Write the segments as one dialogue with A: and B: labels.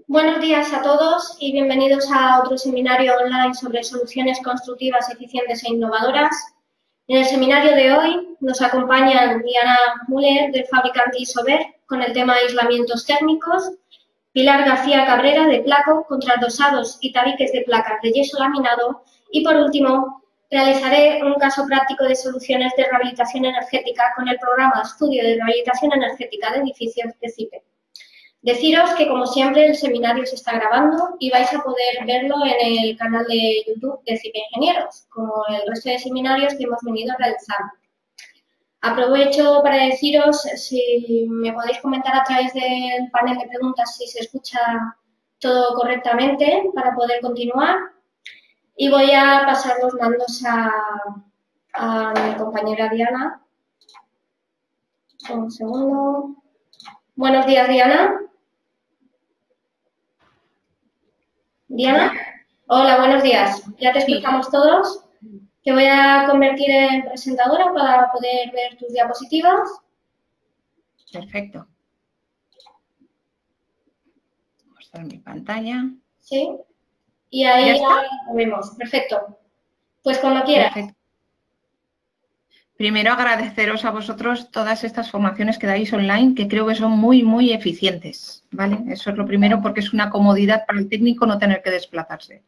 A: Buenos días a todos y bienvenidos a otro seminario online sobre soluciones constructivas, eficientes e innovadoras. En el seminario de hoy nos acompañan Diana Müller, del fabricante Isover, con el tema aislamientos térmicos, Pilar García Cabrera, de Placo, contrardosados y tabiques de placas de yeso laminado, y por último, realizaré un caso práctico de soluciones de rehabilitación energética con el programa Estudio de Rehabilitación Energética de Edificios de CIPE. Deciros que, como siempre, el seminario se está grabando y vais a poder verlo en el canal de YouTube de CIPE Ingenieros, como el resto de seminarios que hemos venido realizando. Aprovecho para deciros si me podéis comentar a través del panel de preguntas si se escucha todo correctamente para poder continuar. Y voy a pasar los mandos a mi compañera Diana. Un segundo. Buenos días, Diana. Diana. Hola, buenos días. ¿Ya te escuchamos todos? Te voy a convertir en presentadora para poder ver tus diapositivas.
B: Perfecto. Mostrar mi pantalla.
A: Sí. Y ahí ya lo vemos. Perfecto. Pues cuando quieras.
B: Perfecto. Primero agradeceros a vosotros todas estas formaciones que dais online, que creo que son muy eficientes, ¿vale? Eso es lo primero, porque es una comodidad para el técnico no tener que desplazarse.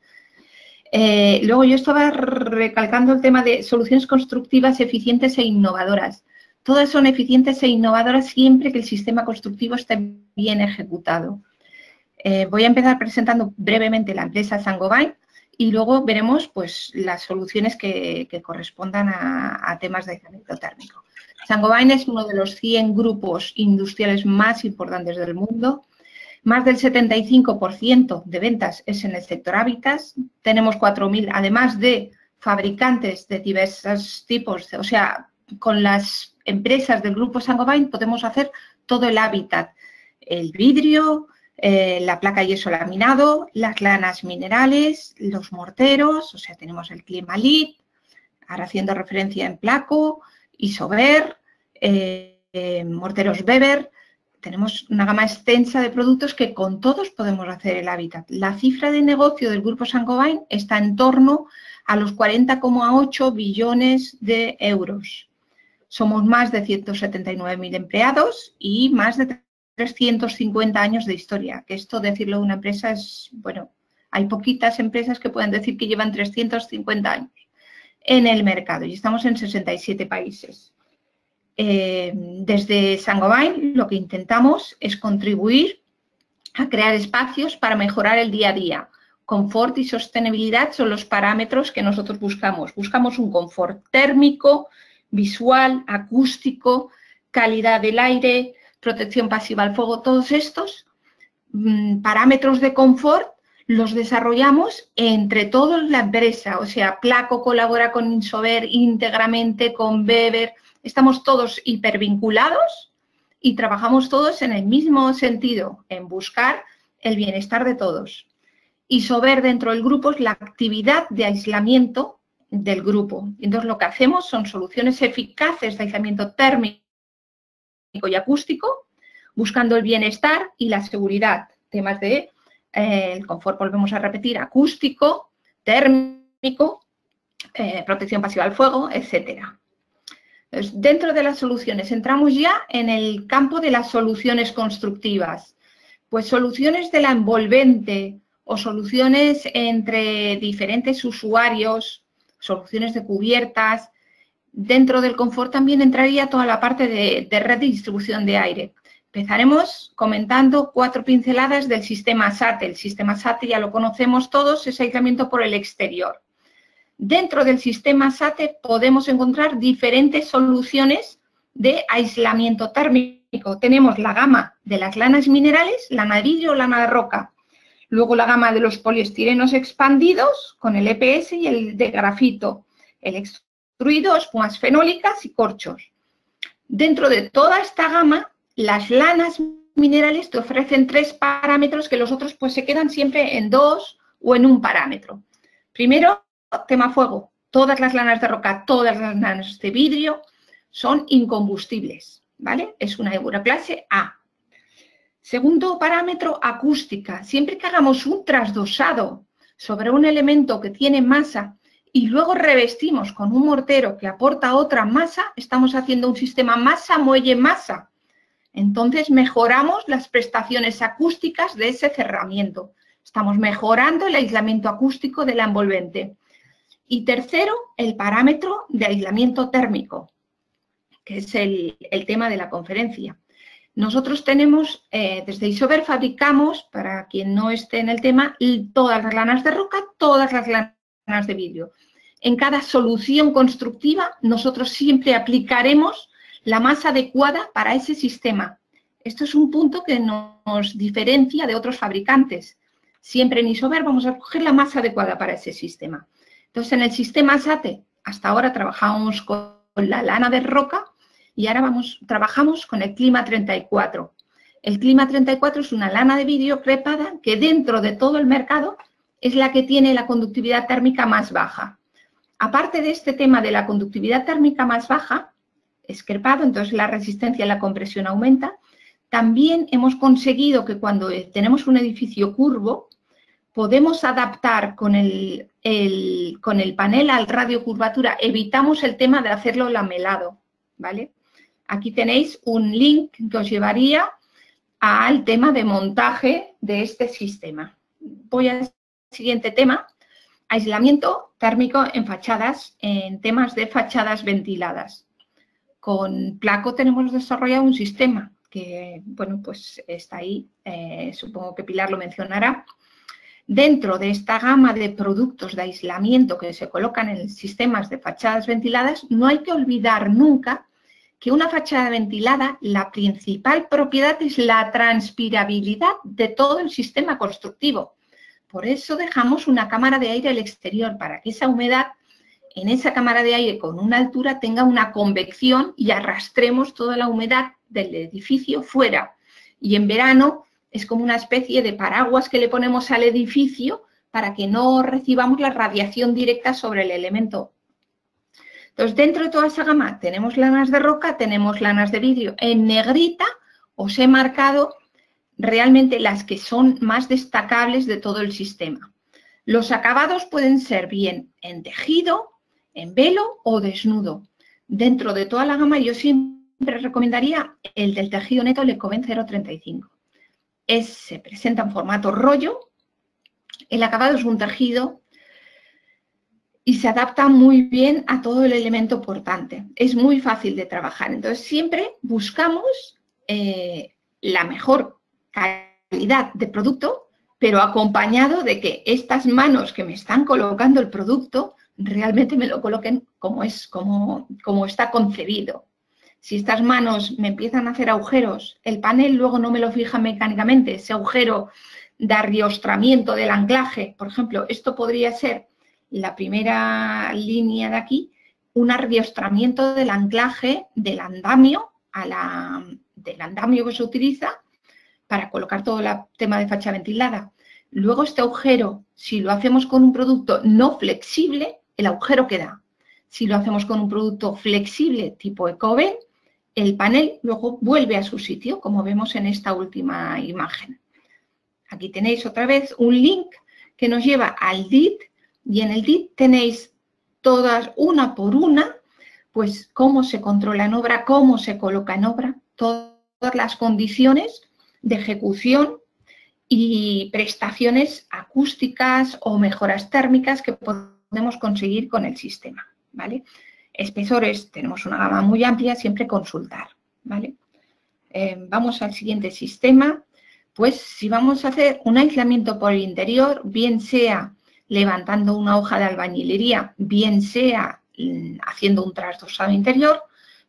B: Luego yo estaba recalcando el tema de soluciones constructivas eficientes e innovadoras. Todas son eficientes e innovadoras siempre que el sistema constructivo esté bien ejecutado. Voy a empezar presentando brevemente la empresa Saint-Gobain y luego veremos pues, las soluciones que correspondan a temas de aislamiento térmico. Saint-Gobain es uno de los 100 grupos industriales más importantes del mundo. Más del 75% de ventas es en el sector hábitats. Tenemos 4.000, además de fabricantes de diversos tipos, o sea, con las empresas del grupo Saint-Gobain podemos hacer todo el hábitat, el vidrio, la placa yeso laminado, las lanas minerales, los morteros, o sea, tenemos el Climalit, ahora haciendo referencia en Placo, Isover, morteros Weber. Tenemos una gama extensa de productos que con todos podemos hacer el hábitat. La cifra de negocio del grupo Saint-Gobain está en torno a los 40,8 billones de euros. Somos más de 179.000 empleados y más de 350 años de historia. Que esto, decirlo de una empresa, es, bueno, hay poquitas empresas que pueden decir que llevan 350 años en el mercado y estamos en 67 países. Desde Saint-Gobain lo que intentamos es contribuir a crear espacios para mejorar el día a día. Confort y sostenibilidad son los parámetros que nosotros buscamos. Buscamos un confort térmico, visual, acústico, calidad del aire, protección pasiva al fuego. Todos estos parámetros de confort los desarrollamos entre todos la empresa. O sea, Placo colabora con Isover íntegramente, con Weber. Estamos todos hipervinculados y trabajamos todos en el mismo sentido, en buscar el bienestar de todos. Isover dentro del grupo es la actividad de aislamiento del grupo. Entonces, lo que hacemos son soluciones eficaces de aislamiento térmico y acústico, buscando el bienestar y la seguridad. Temas de el confort, volvemos a repetir, acústico, térmico, protección pasiva al fuego, etcétera. Dentro de las soluciones, entramos ya en el campo de las soluciones constructivas. Pues soluciones de la envolvente o soluciones entre diferentes usuarios, soluciones de cubiertas. Dentro del confort también entraría toda la parte de red de distribución de aire. Empezaremos comentando 4 pinceladas del sistema SATE. El sistema SATE ya lo conocemos todos, es aislamiento por el exterior. Dentro del sistema SATE podemos encontrar diferentes soluciones de aislamiento térmico. Tenemos la gama de las lanas minerales, lana de vidrio o lana de roca. Luego la gama de los poliestirenos expandidos con el EPS y el de grafito. El extruido, espumas fenólicas y corchos. Dentro de toda esta gama, las lanas minerales te ofrecen 3 parámetros que los otros pues se quedan siempre en 2 o en un parámetro. Primero, tema fuego. Todas las lanas de roca, todas las lanas de vidrio son incombustibles, ¿vale? Es una euroclase A. Segundo parámetro, acústica. Siempre que hagamos un trasdosado sobre un elemento que tiene masa y luego revestimos con un mortero que aporta otra masa, estamos haciendo un sistema masa-muelle-masa. Entonces mejoramos las prestaciones acústicas de ese cerramiento. Estamos mejorando el aislamiento acústico de la envolvente. Y tercero, el parámetro de aislamiento térmico, que es el tema de la conferencia. Nosotros tenemos, desde Isover fabricamos, para quien no esté en el tema, todas las lanas de roca, todas las lanas de vidrio. En cada solución constructiva, nosotros siempre aplicaremos la masa adecuada para ese sistema. Esto es un punto que nos diferencia de otros fabricantes. Siempre en Isover vamos a coger la masa adecuada para ese sistema. Entonces, en el sistema SATE, hasta ahora trabajamos con la lana de roca y ahora trabajamos con el Clima 34. El Clima 34 es una lana de vidrio crepada que dentro de todo el mercado es la que tiene la conductividad térmica más baja. Aparte de este tema de la conductividad térmica más baja, es crepado, entonces la resistencia a la compresión aumenta. También hemos conseguido que cuando tenemos un edificio curvo, podemos adaptar con el panel al radio curvatura, evitamos el tema de hacerlo lamelado, ¿vale? Aquí tenéis un link que os llevaría al tema de montaje de este sistema. Voy al siguiente tema, aislamiento térmico en fachadas, en temas de fachadas ventiladas. Con Placo tenemos desarrollado un sistema que, bueno, pues está ahí, supongo que Pilar lo mencionará. Dentro de esta gama de productos de aislamiento que se colocan en sistemas de fachadas ventiladas, no hay que olvidar nunca que una fachada ventilada, la principal propiedad es la transpirabilidad de todo el sistema constructivo. Por eso dejamos una cámara de aire al exterior, para que esa humedad en esa cámara de aire con una altura tenga una convección y arrastremos toda la humedad del edificio fuera. Y en verano es como una especie de paraguas que le ponemos al edificio para que no recibamos la radiación directa sobre el elemento. Entonces, dentro de toda esa gama tenemos lanas de roca, tenemos lanas de vidrio. En negrita os he marcado realmente las que son más destacables de todo el sistema. Los acabados pueden ser bien en tejido, en velo o desnudo. Dentro de toda la gama yo siempre recomendaría el del tejido neto, el Ecoven 035. Se presenta en formato rollo, el acabado es un tejido y se adapta muy bien a todo el elemento portante. Es muy fácil de trabajar, entonces siempre buscamos la mejor calidad de producto, pero acompañado de que estas manos que me están colocando el producto realmente me lo coloquen como está concebido. Si estas manos me empiezan a hacer agujeros, el panel luego no me lo fija mecánicamente, ese agujero de arriostramiento del anclaje, por ejemplo, esto podría ser la primera línea de aquí, un arriostramiento del anclaje del andamio, del andamio que se utiliza para colocar todo el tema de fachada ventilada. Luego este agujero, si lo hacemos con un producto no flexible, el agujero queda. Si lo hacemos con un producto flexible tipo Ecoven, el panel luego vuelve a su sitio, como vemos en esta última imagen. Aquí tenéis otra vez un link que nos lleva al DIT, y en el DIT tenéis todas, una por una, pues cómo se controla en obra, cómo se coloca en obra, todas las condiciones de ejecución y prestaciones acústicas o mejoras térmicas que podemos conseguir con el sistema, ¿vale? Espesores, tenemos una gama muy amplia, siempre consultar, ¿vale? Vamos al siguiente sistema. Pues si vamos a hacer un aislamiento por el interior, bien sea levantando una hoja de albañilería, bien sea haciendo un trasdosado interior,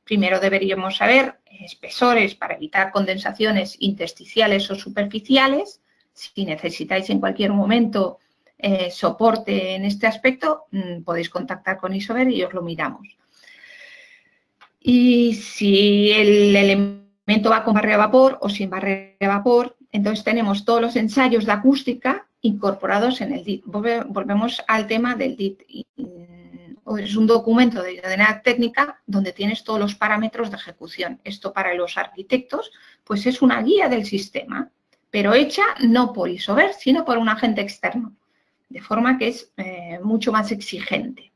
B: primero deberíamos saber espesores para evitar condensaciones intersticiales o superficiales. Si necesitáis en cualquier momento soporte en este aspecto, podéis contactar con Isover y os lo miramos. Y si el elemento va con barrera a vapor o sin barrera a vapor, entonces tenemos todos los ensayos de acústica incorporados en el DIT. Volvemos al tema del DIT. es un documento de idoneidad técnica donde tienes todos los parámetros de ejecución. Esto para los arquitectos, pues es una guía del sistema, pero hecha no por Isover, sino por un agente externo, de forma que es mucho más exigente.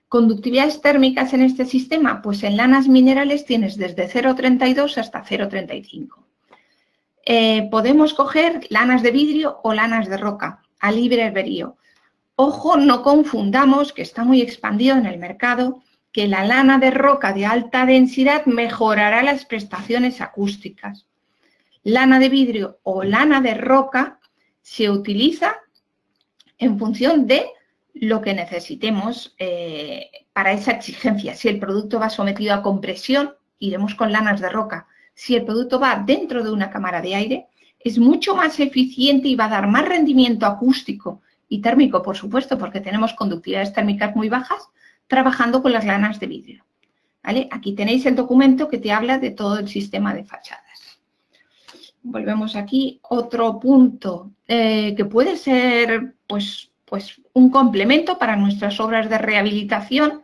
B: Conductividades térmicas en este sistema, pues en lanas minerales tienes desde 0,32 hasta 0,35. Podemos coger lanas de vidrio o lanas de roca, a libre albedrío. Ojo, no confundamos, que está muy expandido en el mercado, que la lana de roca de alta densidad mejorará las prestaciones acústicas. Lana de vidrio o lana de roca se utiliza en función de lo que necesitemos para esa exigencia. Si el producto va sometido a compresión, iremos con lanas de roca. Si el producto va dentro de una cámara de aire, es mucho más eficiente y va a dar más rendimiento acústico y térmico, por supuesto, porque tenemos conductividades térmicas muy bajas, trabajando con las lanas de vidrio. ¿Vale? Aquí tenéis el documento que te habla de todo el sistema de fachadas. Volvemos aquí. Otro punto que puede ser pues un complemento para nuestras obras de rehabilitación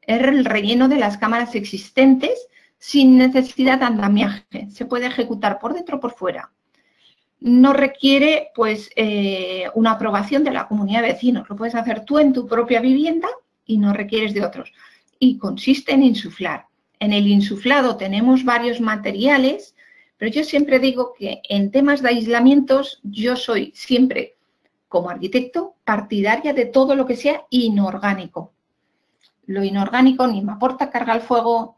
B: es el relleno de las cámaras existentes sin necesidad de andamiaje. Se puede ejecutar por dentro o por fuera. No requiere pues una aprobación de la comunidad de vecinos. Lo puedes hacer tú en tu propia vivienda y no requieres de otros. Y consiste en insuflar. En el insuflado tenemos varios materiales, pero yo siempre digo que en temas de aislamientos yo soy siempre, como arquitecto, partidaria de todo lo que sea inorgánico. Lo inorgánico ni me aporta carga al fuego,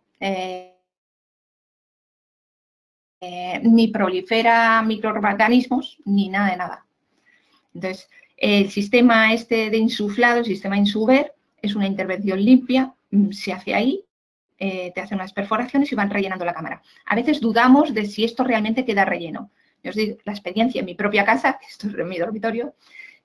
B: ni prolifera microorganismos, ni nada de nada. Entonces, el sistema este de insuflado, el sistema Insuver, es una intervención limpia, se hace ahí, te hacen unas perforaciones y van rellenando la cámara. A veces dudamos de si esto realmente queda relleno. Yo os digo, la experiencia en mi propia casa, esto es en mi dormitorio,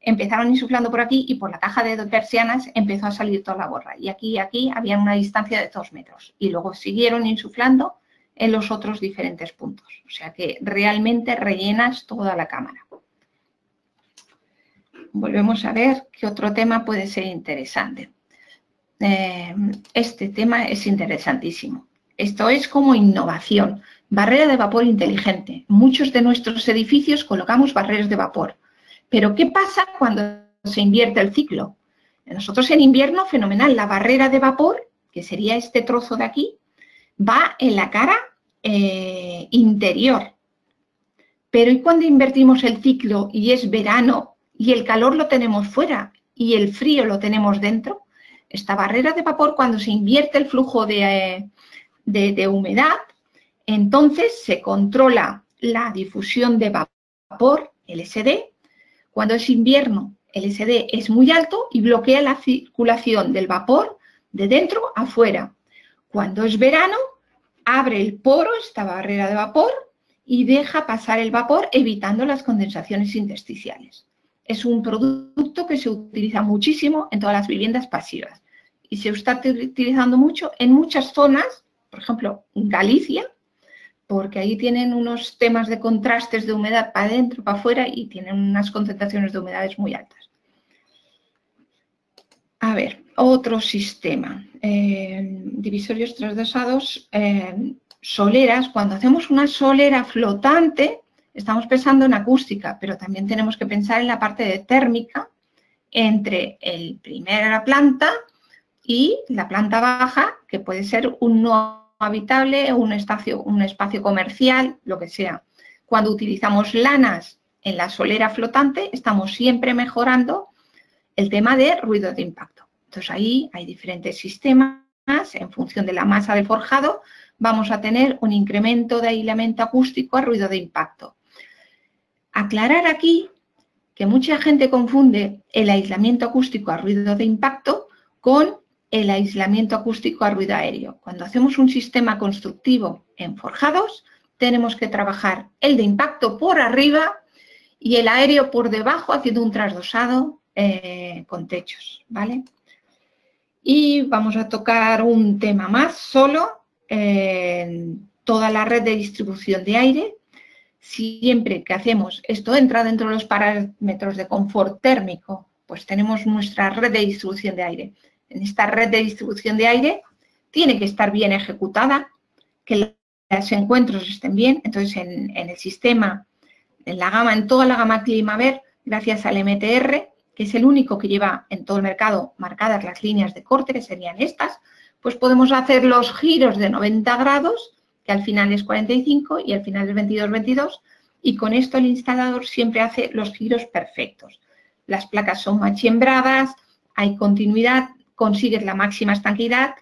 B: empezaron insuflando por aquí y por la caja de persianas empezó a salir toda la borra. Y aquí había una distancia de 2 metros. Y luego siguieron insuflando en los otros diferentes puntos. O sea que realmente rellenas toda la cámara. Volvemos a ver qué otro tema puede ser interesante. Este tema es interesantísimo. Esto es como innovación. Barrera de vapor inteligente. Muchos de nuestros edificios colocamos barreras de vapor. Pero ¿qué pasa cuando se invierte el ciclo? Nosotros en invierno, fenomenal. La barrera de vapor, que sería este trozo de aquí, va en la cara interior. Pero ¿y cuando invertimos el ciclo y es verano y el calor lo tenemos fuera y el frío lo tenemos dentro? Esta barrera de vapor, cuando se invierte el flujo de humedad, entonces se controla la difusión de vapor, LSD. Cuando es invierno, el LSD es muy alto y bloquea la circulación del vapor de dentro a fuera. Cuando es verano, abre el poro, esta barrera de vapor, y deja pasar el vapor, evitando las condensaciones intersticiales. Es un producto que se utiliza muchísimo en todas las viviendas pasivas y se está utilizando mucho en muchas zonas, por ejemplo, en Galicia, porque ahí tienen unos temas de contrastes de humedad para adentro, para afuera y tienen unas concentraciones de humedades muy altas. A ver, otro sistema. Divisorios transdosados, soleras. Cuando hacemos una solera flotante, estamos pensando en acústica, pero también tenemos que pensar en la parte de térmica entre la primera planta y la planta baja, que puede ser un no habitable, un espacio comercial, lo que sea. Cuando utilizamos lanas en la solera flotante, estamos siempre mejorando el tema de ruido de impacto. Entonces, ahí hay diferentes sistemas. En función de la masa del forjado, vamos a tener un incremento de aislamiento acústico a ruido de impacto. Aclarar aquí que mucha gente confunde el aislamiento acústico a ruido de impacto con el aislamiento acústico a ruido aéreo. Cuando hacemos un sistema constructivo en forjados, tenemos que trabajar el de impacto por arriba y el aéreo por debajo, haciendo un trasdosado con techos, ¿vale? Y vamos a tocar un tema más solo, toda la red de distribución de aire. Siempre que hacemos esto entra dentro de los parámetros de confort térmico, pues tenemos nuestra red de distribución de aire. en esta red de distribución de aire, tiene que estar bien ejecutada, que los encuentros estén bien. Entonces, en el sistema, en toda la gama Climaver, gracias al MTR, que es el único que lleva en todo el mercado marcadas las líneas de corte, que serían estas, pues podemos hacer los giros de 90 grados, que al final es 45 y al final es 22, y con esto el instalador siempre hace los giros perfectos. Las placas son machembradas, hay continuidad, consigues la máxima estanqueidad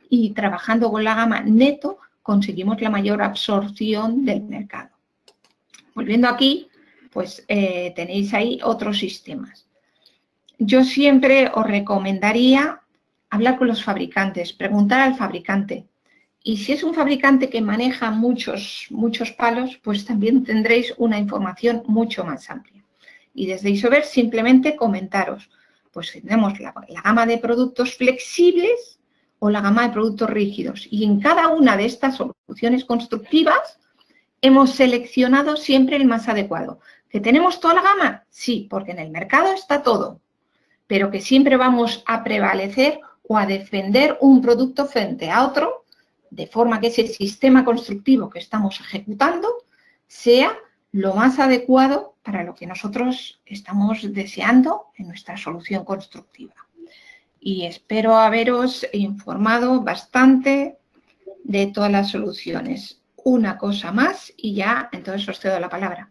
B: y trabajando con la gama Neto conseguimos la mayor absorción del mercado. Volviendo aquí, pues tenéis ahí otros sistemas. Yo siempre os recomendaría hablar con los fabricantes, preguntar al fabricante. Y si es un fabricante que maneja muchos palos, pues también tendréis una información mucho más amplia. Y desde Isover simplemente comentaros, pues tenemos la gama de productos flexibles o la gama de productos rígidos. Y en cada una de estas soluciones constructivas hemos seleccionado siempre el más adecuado. ¿Que tenemos toda la gama? Sí, porque en el mercado está todo, pero que siempre vamos a prevalecer o a defender un producto frente a otro, de forma que ese sistema constructivo que estamos ejecutando sea lo más adecuado para lo que nosotros estamos deseando en nuestra solución constructiva. Y espero haberos informado bastante de todas las soluciones. Una cosa más y ya entonces os cedo la palabra.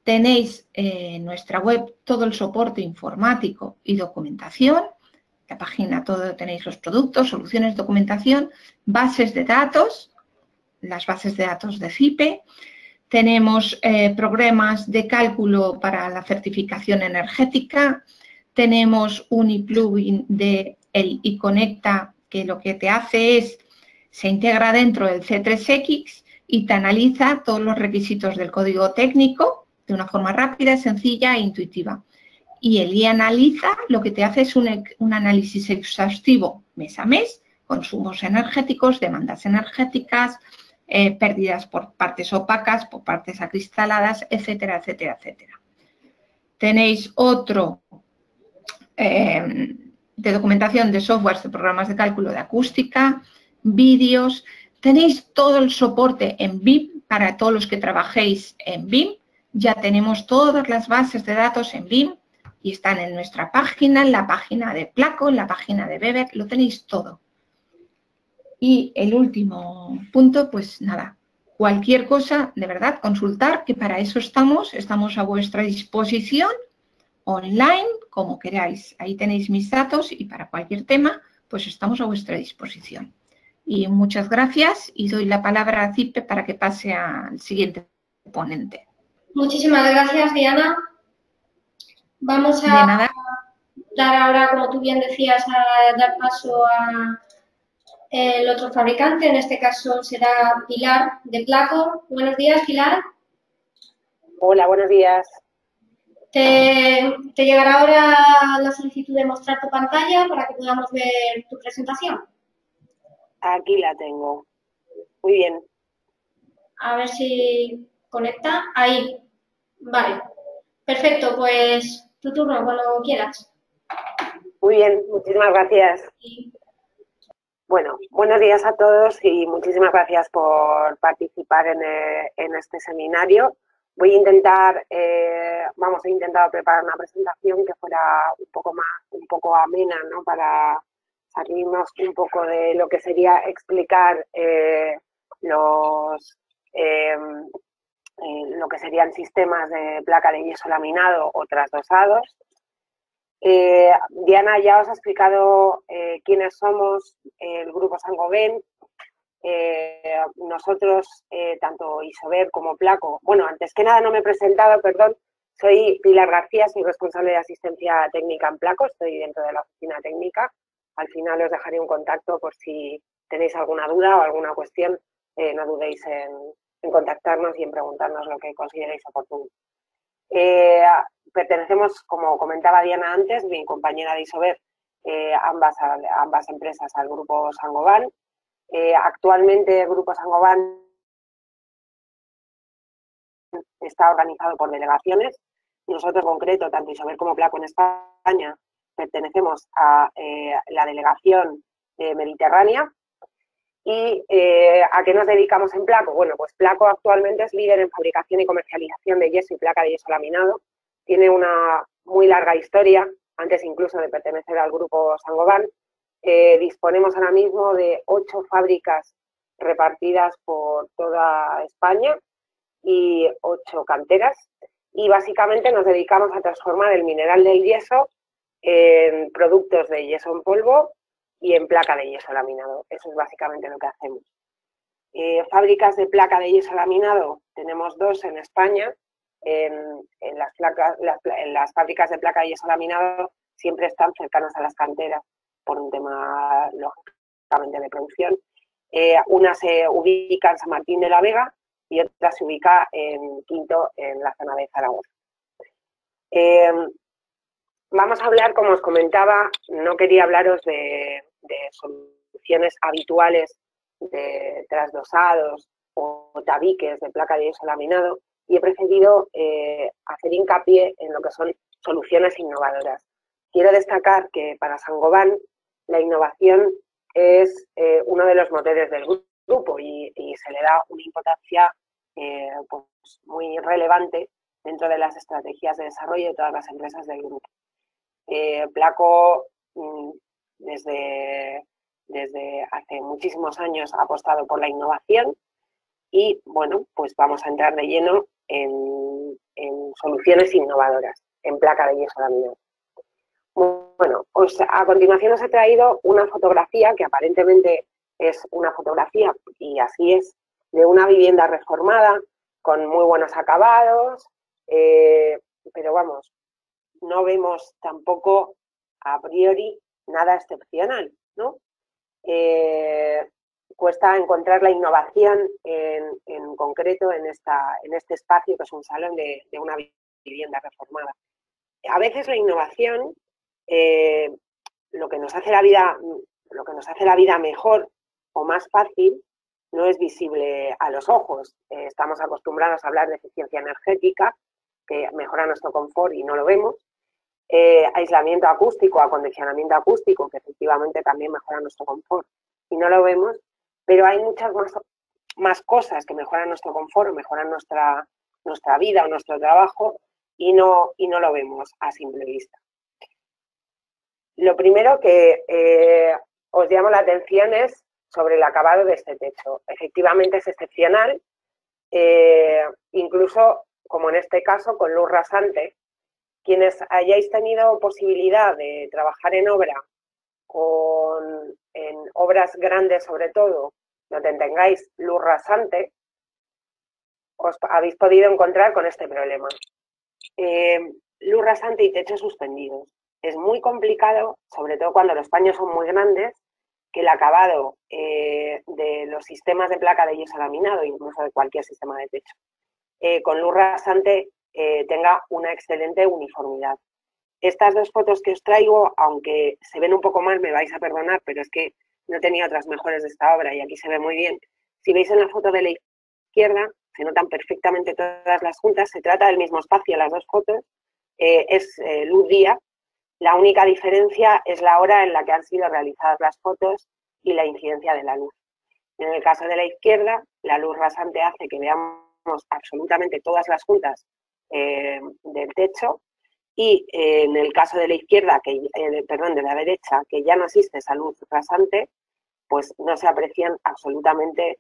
B: Tenéis en nuestra web todo el soporte informático y documentación. La página todo tenéis los productos, soluciones, documentación, bases de datos, las bases de datos de CIPE. Tenemos programas de cálculo para la certificación energética. Tenemos un e-plugin de el iConecta que lo que te hace es, se integra dentro del C3X y te analiza todos los requisitos del código técnico de una forma rápida, sencilla e intuitiva. Y el iAnaliza lo que te hace es un análisis exhaustivo mes a mes, consumos energéticos, demandas energéticas, pérdidas por partes opacas, por partes acristaladas, etcétera, etcétera, etcétera. Tenéis otro de documentación de softwares, de programas de cálculo de acústica, vídeos. Tenéis todo el soporte en BIM para todos los que trabajéis en BIM. Ya tenemos todas las bases de datos en BIM y están en nuestra página, en la página de Placo, en la página de Weber, lo tenéis todo. Y el último punto, pues nada, cualquier cosa, de verdad, consultar, que para eso estamos a vuestra disposición, online, como queráis. Ahí tenéis mis datos y para cualquier tema, pues estamos a vuestra disposición. Y muchas gracias y doy la palabra a Cipe para que pase al siguiente ponente.
A: Muchísimas gracias, Diana. Vamos a dar ahora, como tú bien decías, a dar paso a el otro fabricante, en este caso será Pilar de Placo. Buenos días, Pilar.
C: Hola, buenos días.
A: Te llegará ahora la solicitud de mostrar tu pantalla para que podamos ver tu presentación.
C: Aquí la tengo. Muy bien.
A: A ver si conecta. Ahí. Vale. Perfecto, pues tu turno cuando quieras.
C: Muy bien, muchísimas gracias.
A: Sí.
C: Bueno, buenos días a todos y muchísimas gracias por participar en este seminario. Voy a intentar, he intentado preparar una presentación que fuera un poco amena, ¿no? Para salirnos un poco de lo que sería explicar lo que serían sistemas de placa de yeso laminado o trasdosados. Diana ya os ha explicado quiénes somos, el Grupo Saint-Gobain. Nosotros, tanto Isover como Placo, bueno, antes que nada no me he presentado, perdón, soy Pilar García, soy responsable de asistencia técnica en Placo, estoy dentro de la oficina técnica. Al final os dejaré un contacto por si tenéis alguna duda o alguna cuestión, no dudéis en contactarnos y en preguntarnos lo que consideréis oportuno. Pertenecemos, como comentaba Diana antes, mi compañera de Isover, ambas empresas al Grupo Saint-Gobain. Actualmente el Grupo Saint-Gobain está organizado por delegaciones. Nosotros en concreto, tanto Isover como Placo en España, pertenecemos a la delegación mediterránea. ¿Y a qué nos dedicamos en Placo? Bueno, pues Placo actualmente es líder en fabricación y comercialización de yeso y placa de yeso laminado. Tiene una muy larga historia, antes incluso de pertenecer al grupo Saint-Gobain. Disponemos ahora mismo de 8 fábricas repartidas por toda España y 8 canteras. Y básicamente nos dedicamos a transformar el mineral del yeso en productos de yeso en polvo y en placa de yeso laminado. Eso es básicamente lo que hacemos. Fábricas de placa de yeso laminado tenemos 2 en España. En las fábricas de placa de yeso laminado siempre están cercanas a las canteras por un tema, lógicamente, de producción. Una se ubica en San Martín de la Vega y otra se ubica en Quinto, en la zona de Zaragoza. Vamos a hablar, como os comentaba, no quería hablaros de soluciones habituales de trasdosados o tabiques de placa de yeso laminado y he preferido hacer hincapié en lo que son soluciones innovadoras. Quiero destacar que para Saint-Gobain la innovación es uno de los motores del grupo y se le da una importancia pues muy relevante dentro de las estrategias de desarrollo de todas las empresas del grupo. Placo desde hace muchísimos años ha apostado por la innovación y, bueno, pues vamos a entrar de lleno en soluciones innovadoras en placa de yeso laminado. Bueno, a continuación os he traído una fotografía que aparentemente es una fotografía, y así es, de una vivienda reformada con muy buenos acabados, pero vamos, no vemos tampoco a priori nada excepcional, ¿no? Cuesta encontrar la innovación en concreto en este espacio que es un salón de una vivienda reformada. A veces la innovación, lo que nos hace la vida mejor o más fácil no es visible a los ojos. Estamos acostumbrados a hablar de eficiencia energética, que mejora nuestro confort y no lo vemos. Aislamiento acústico, acondicionamiento acústico, que efectivamente también mejora nuestro confort y no lo vemos, pero hay muchas más cosas que mejoran nuestro confort, mejoran nuestra vida o nuestro trabajo y no lo vemos a simple vista. Lo primero que os llamo la atención es sobre el acabado de este techo. Efectivamente es excepcional, incluso como en este caso con luz rasante. Quienes hayáis tenido posibilidad de trabajar en obra, en obras grandes sobre todo, donde tengáis luz rasante, os habéis podido encontrar con este problema. Luz rasante y techos suspendidos. Es muy complicado, sobre todo cuando los paños son muy grandes, que el acabado de los sistemas de placa de yeso laminado, incluso de cualquier sistema de techo, con luz rasante tenga una excelente uniformidad. Estas 2 fotos que os traigo, aunque se ven un poco mal, me vais a perdonar, pero es que no tenía otras mejores de esta obra y aquí se ve muy bien. Si veis en la foto de la izquierda, se notan perfectamente todas las juntas, se trata del mismo espacio, las 2 fotos, es luz día. La única diferencia es la hora en la que han sido realizadas las fotos y la incidencia de la luz. En el caso de la izquierda, la luz rasante hace que veamos absolutamente todas las juntas del techo y en el caso de la izquierda, de la derecha, que ya no existe esa luz rasante, pues no se aprecian absolutamente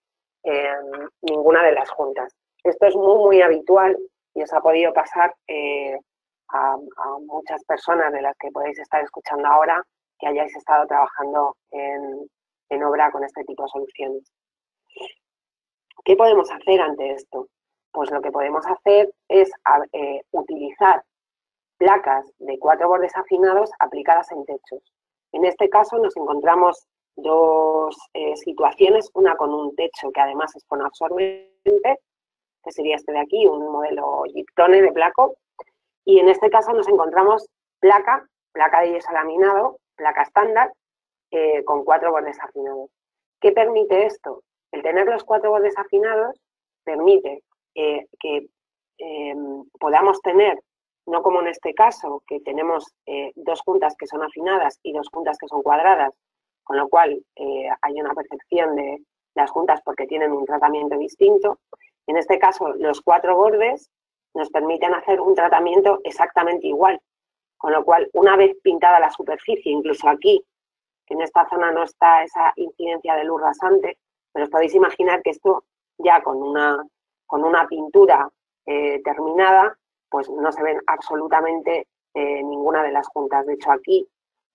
C: ninguna de las juntas. Esto es muy, muy habitual y os ha podido pasar a muchas personas de las que podéis estar escuchando ahora que hayáis estado trabajando en obra con este tipo de soluciones. ¿Qué podemos hacer ante esto? Pues lo que podemos hacer es utilizar placas de 4 bordes afinados aplicadas en techos. En este caso nos encontramos 2 situaciones, una con un techo que además es fonoabsorbente, que sería este de aquí, un modelo Giptone de Placo, y en este caso nos encontramos placa de yeso laminado, placa estándar, con 4 bordes afinados. ¿Qué permite esto? El tener los 4 bordes afinados permite que podamos tener no como en este caso, que tenemos dos juntas que son afinadas y dos juntas que son cuadradas, con lo cual hay una percepción de las juntas porque tienen un tratamiento distinto. En este caso, los 4 bordes nos permiten hacer un tratamiento exactamente igual, con lo cual, una vez pintada la superficie, incluso aquí, que en esta zona no está esa incidencia de luz rasante, pero os podéis imaginar que esto ya con una pintura terminada, pues no se ven absolutamente ninguna de las juntas. De hecho, aquí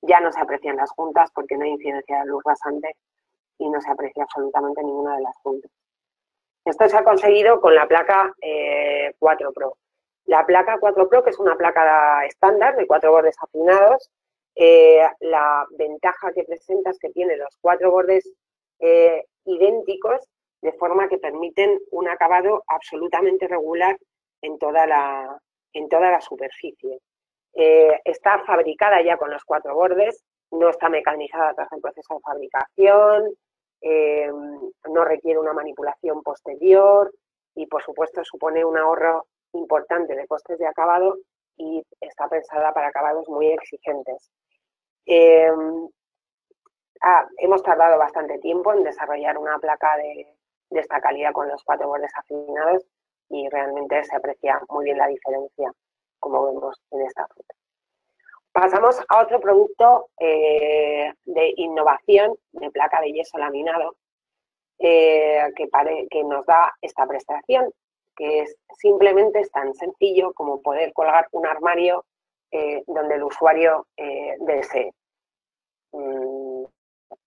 C: ya no se aprecian las juntas porque no hay incidencia de luz rasante y no se aprecia absolutamente ninguna de las juntas. Esto se ha conseguido con la placa 4 Pro. La placa 4 Pro, que es una placa estándar de 4 bordes afinados, la ventaja que presenta es que tiene los 4 bordes idénticos, de forma que permiten un acabado absolutamente regular en toda la superficie. Está fabricada ya con los 4 bordes, no está mecanizada tras el proceso de fabricación, no requiere una manipulación posterior y, por supuesto, supone un ahorro importante de costes de acabado y está pensada para acabados muy exigentes. Hemos tardado bastante tiempo en desarrollar una placa de esta calidad con los 4 bordes afinados y realmente se aprecia muy bien la diferencia, como vemos en esta foto. Pasamos a otro producto de innovación de placa de yeso laminado que nos da esta prestación, que simplemente es tan sencillo como poder colgar un armario donde el usuario desee.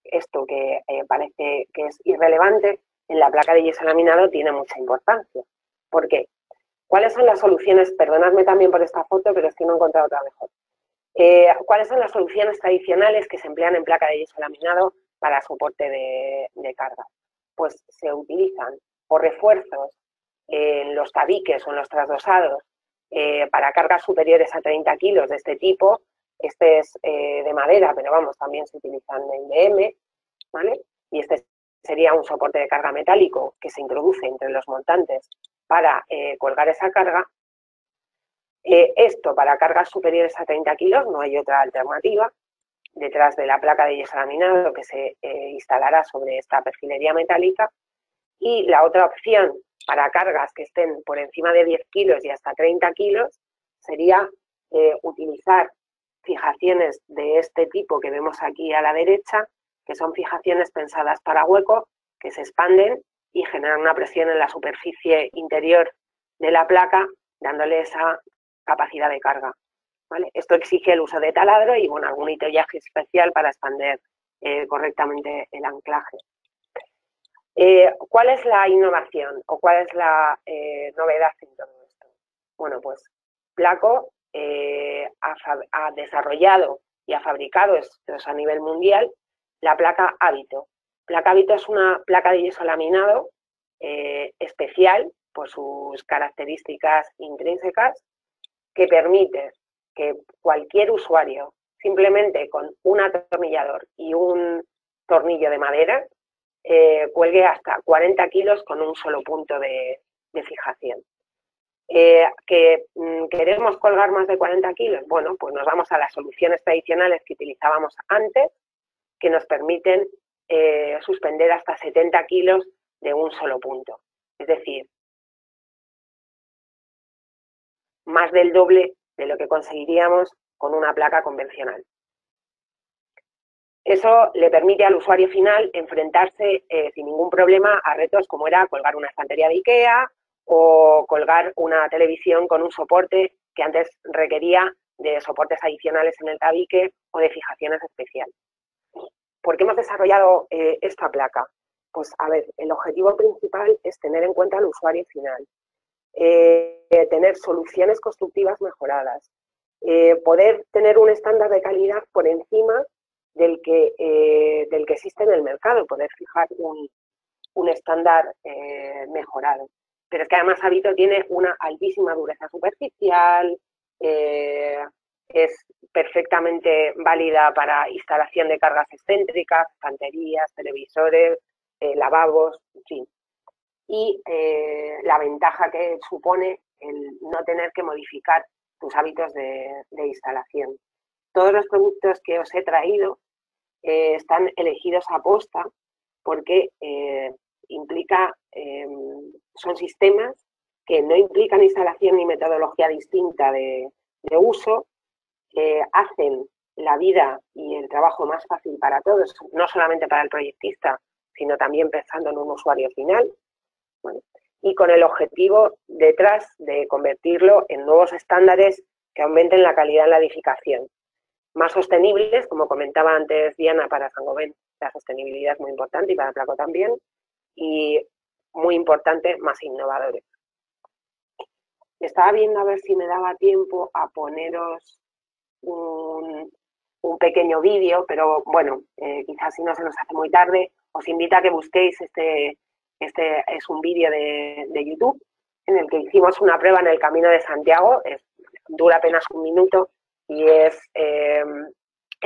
C: Esto que parece que es irrelevante, en la placa de yeso laminado tiene mucha importancia. ¿Por qué? ¿Cuáles son las soluciones? Perdonadme también por esta foto, pero es que no he encontrado otra mejor. ¿Cuáles son las soluciones tradicionales que se emplean en placa de yeso laminado para soporte de carga? Pues se utilizan o refuerzos en los tabiques o en los trasdosados para cargas superiores a 30 kilos de este tipo. Este es de madera, pero vamos, también se utilizan en DM, ¿vale? Y este sería un soporte de carga metálico que se introduce entre los montantes para colgar esa carga. Esto para cargas superiores a 30 kilos no hay otra alternativa. Detrás de la placa de yeso laminado que se instalará sobre esta perfilería metálica. Y la otra opción para cargas que estén por encima de 10 kilos y hasta 30 kilos sería utilizar fijaciones de este tipo que vemos aquí a la derecha, que son fijaciones pensadas para hueco, que se expanden y generan una presión en la superficie interior de la placa, dándole esa capacidad de carga. ¿Vale? Esto exige el uso de taladro y bueno, algún hitollaje especial para expander correctamente el anclaje. ¿Cuál es la innovación o cuál es la novedad en todo esto? Bueno, pues Placo ha desarrollado y ha fabricado, esto es a nivel mundial, la placa Habito. Placa Habito es una placa de yeso laminado especial por sus características intrínsecas que permite que cualquier usuario, simplemente con un atornillador y un tornillo de madera, cuelgue hasta 40 kilos con un solo punto de fijación. ¿Queremos colgar más de 40 kilos? Bueno, pues nos vamos a las soluciones tradicionales que utilizábamos antes, que nos permiten suspender hasta 70 kilos de un solo punto. Es decir, más del doble de lo que conseguiríamos con una placa convencional. Eso le permite al usuario final enfrentarse sin ningún problema a retos como era colgar una estantería de IKEA o colgar una televisión con un soporte que antes requería de soportes adicionales en el tabique o de fijaciones especiales. ¿Por qué hemos desarrollado esta placa? Pues a ver, el objetivo principal es tener en cuenta al usuario final. Tener soluciones constructivas mejoradas, poder tener un estándar de calidad por encima del que existe en el mercado, poder fijar un estándar mejorado. Pero es que además Habito tiene una altísima dureza superficial, es perfectamente válida para instalación de cargas excéntricas, estanterías, televisores, lavabos, en fin. Y la ventaja que supone el no tener que modificar tus hábitos de instalación. Todos los productos que os he traído están elegidos a posta porque son sistemas que no implican instalación ni metodología distinta de uso, hacen la vida y el trabajo más fácil para todos, no solamente para el proyectista, sino también pensando en un usuario final, bueno, y con el objetivo detrás de convertirlo en nuevos estándares que aumenten la calidad en la edificación. Más sostenibles, como comentaba antes Diana, para Saint-Gobain la sostenibilidad es muy importante y para Placo también, y muy importante, más innovadores. Estaba viendo a ver si me daba tiempo a poneros un pequeño vídeo, pero bueno, quizás si no se nos hace muy tarde, os invito a que busquéis este es un vídeo de YouTube en el que hicimos una prueba en el Camino de Santiago, dura apenas 1 minuto y es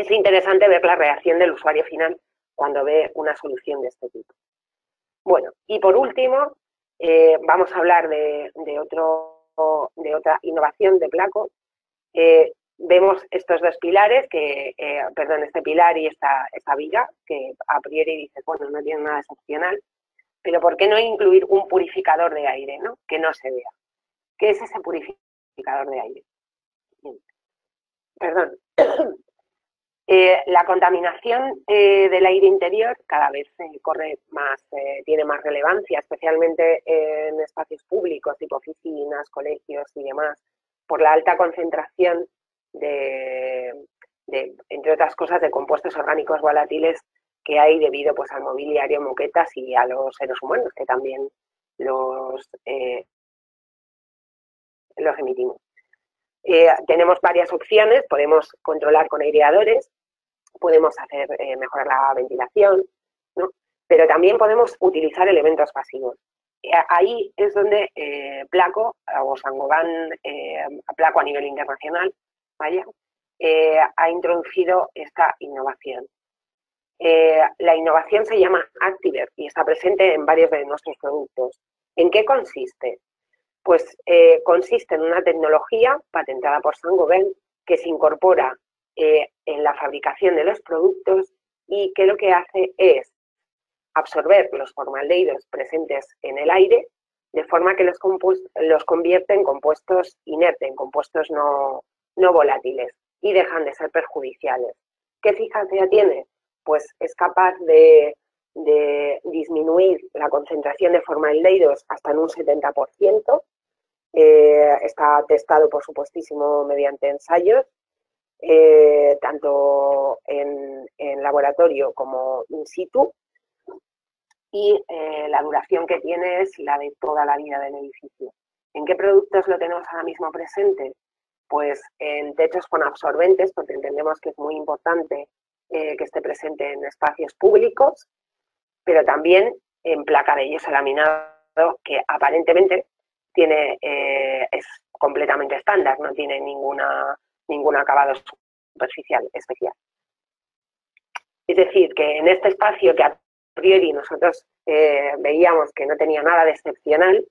C: interesante ver la reacción del usuario final cuando ve una solución de este tipo. Bueno, y por último, vamos a hablar de otra innovación de Placo. Vemos estos dos pilares, este pilar y esta viga, que a priori dice, bueno, no tiene nada excepcional, pero ¿por qué no incluir un purificador de aire, ¿no? Que no se vea? ¿Qué es ese purificador de aire? Perdón. La contaminación del aire interior cada vez tiene más relevancia, especialmente en espacios públicos, tipo oficinas, colegios y demás, por la alta concentración entre otras cosas, de compuestos orgánicos volátiles que hay debido pues al mobiliario, moquetas y a los seres humanos, que también los emitimos. Tenemos varias opciones, podemos controlar con aireadores, podemos hacer mejorar la ventilación, ¿no? Pero también podemos utilizar elementos pasivos. Ahí es donde Placo o Saint-Gobain, Placo a nivel internacional, ha introducido esta innovación. La innovación se llama Activer y está presente en varios de nuestros productos. ¿En qué consiste? Pues consiste en una tecnología patentada por Saint-Gobain que se incorpora en la fabricación de los productos y que lo que hace es absorber los formaldehídos presentes en el aire de forma que los convierte en compuestos inertes, en compuestos no volátiles y dejan de ser perjudiciales. ¿Qué eficacia tiene? Pues es capaz de disminuir la concentración de formaldehídos hasta en un 70%. Está testado, por supuestísimo, mediante ensayos, tanto en laboratorio como in situ, y la duración que tiene es la de toda la vida del edificio. ¿En qué productos lo tenemos ahora mismo presente? Pues en techos con absorbentes, porque entendemos que es muy importante que esté presente en espacios públicos, pero también en placa de yeso laminado, que aparentemente es completamente estándar, no tiene ningún acabado superficial especial. Es decir, que en este espacio que a priori nosotros veíamos que no tenía nada de excepcional,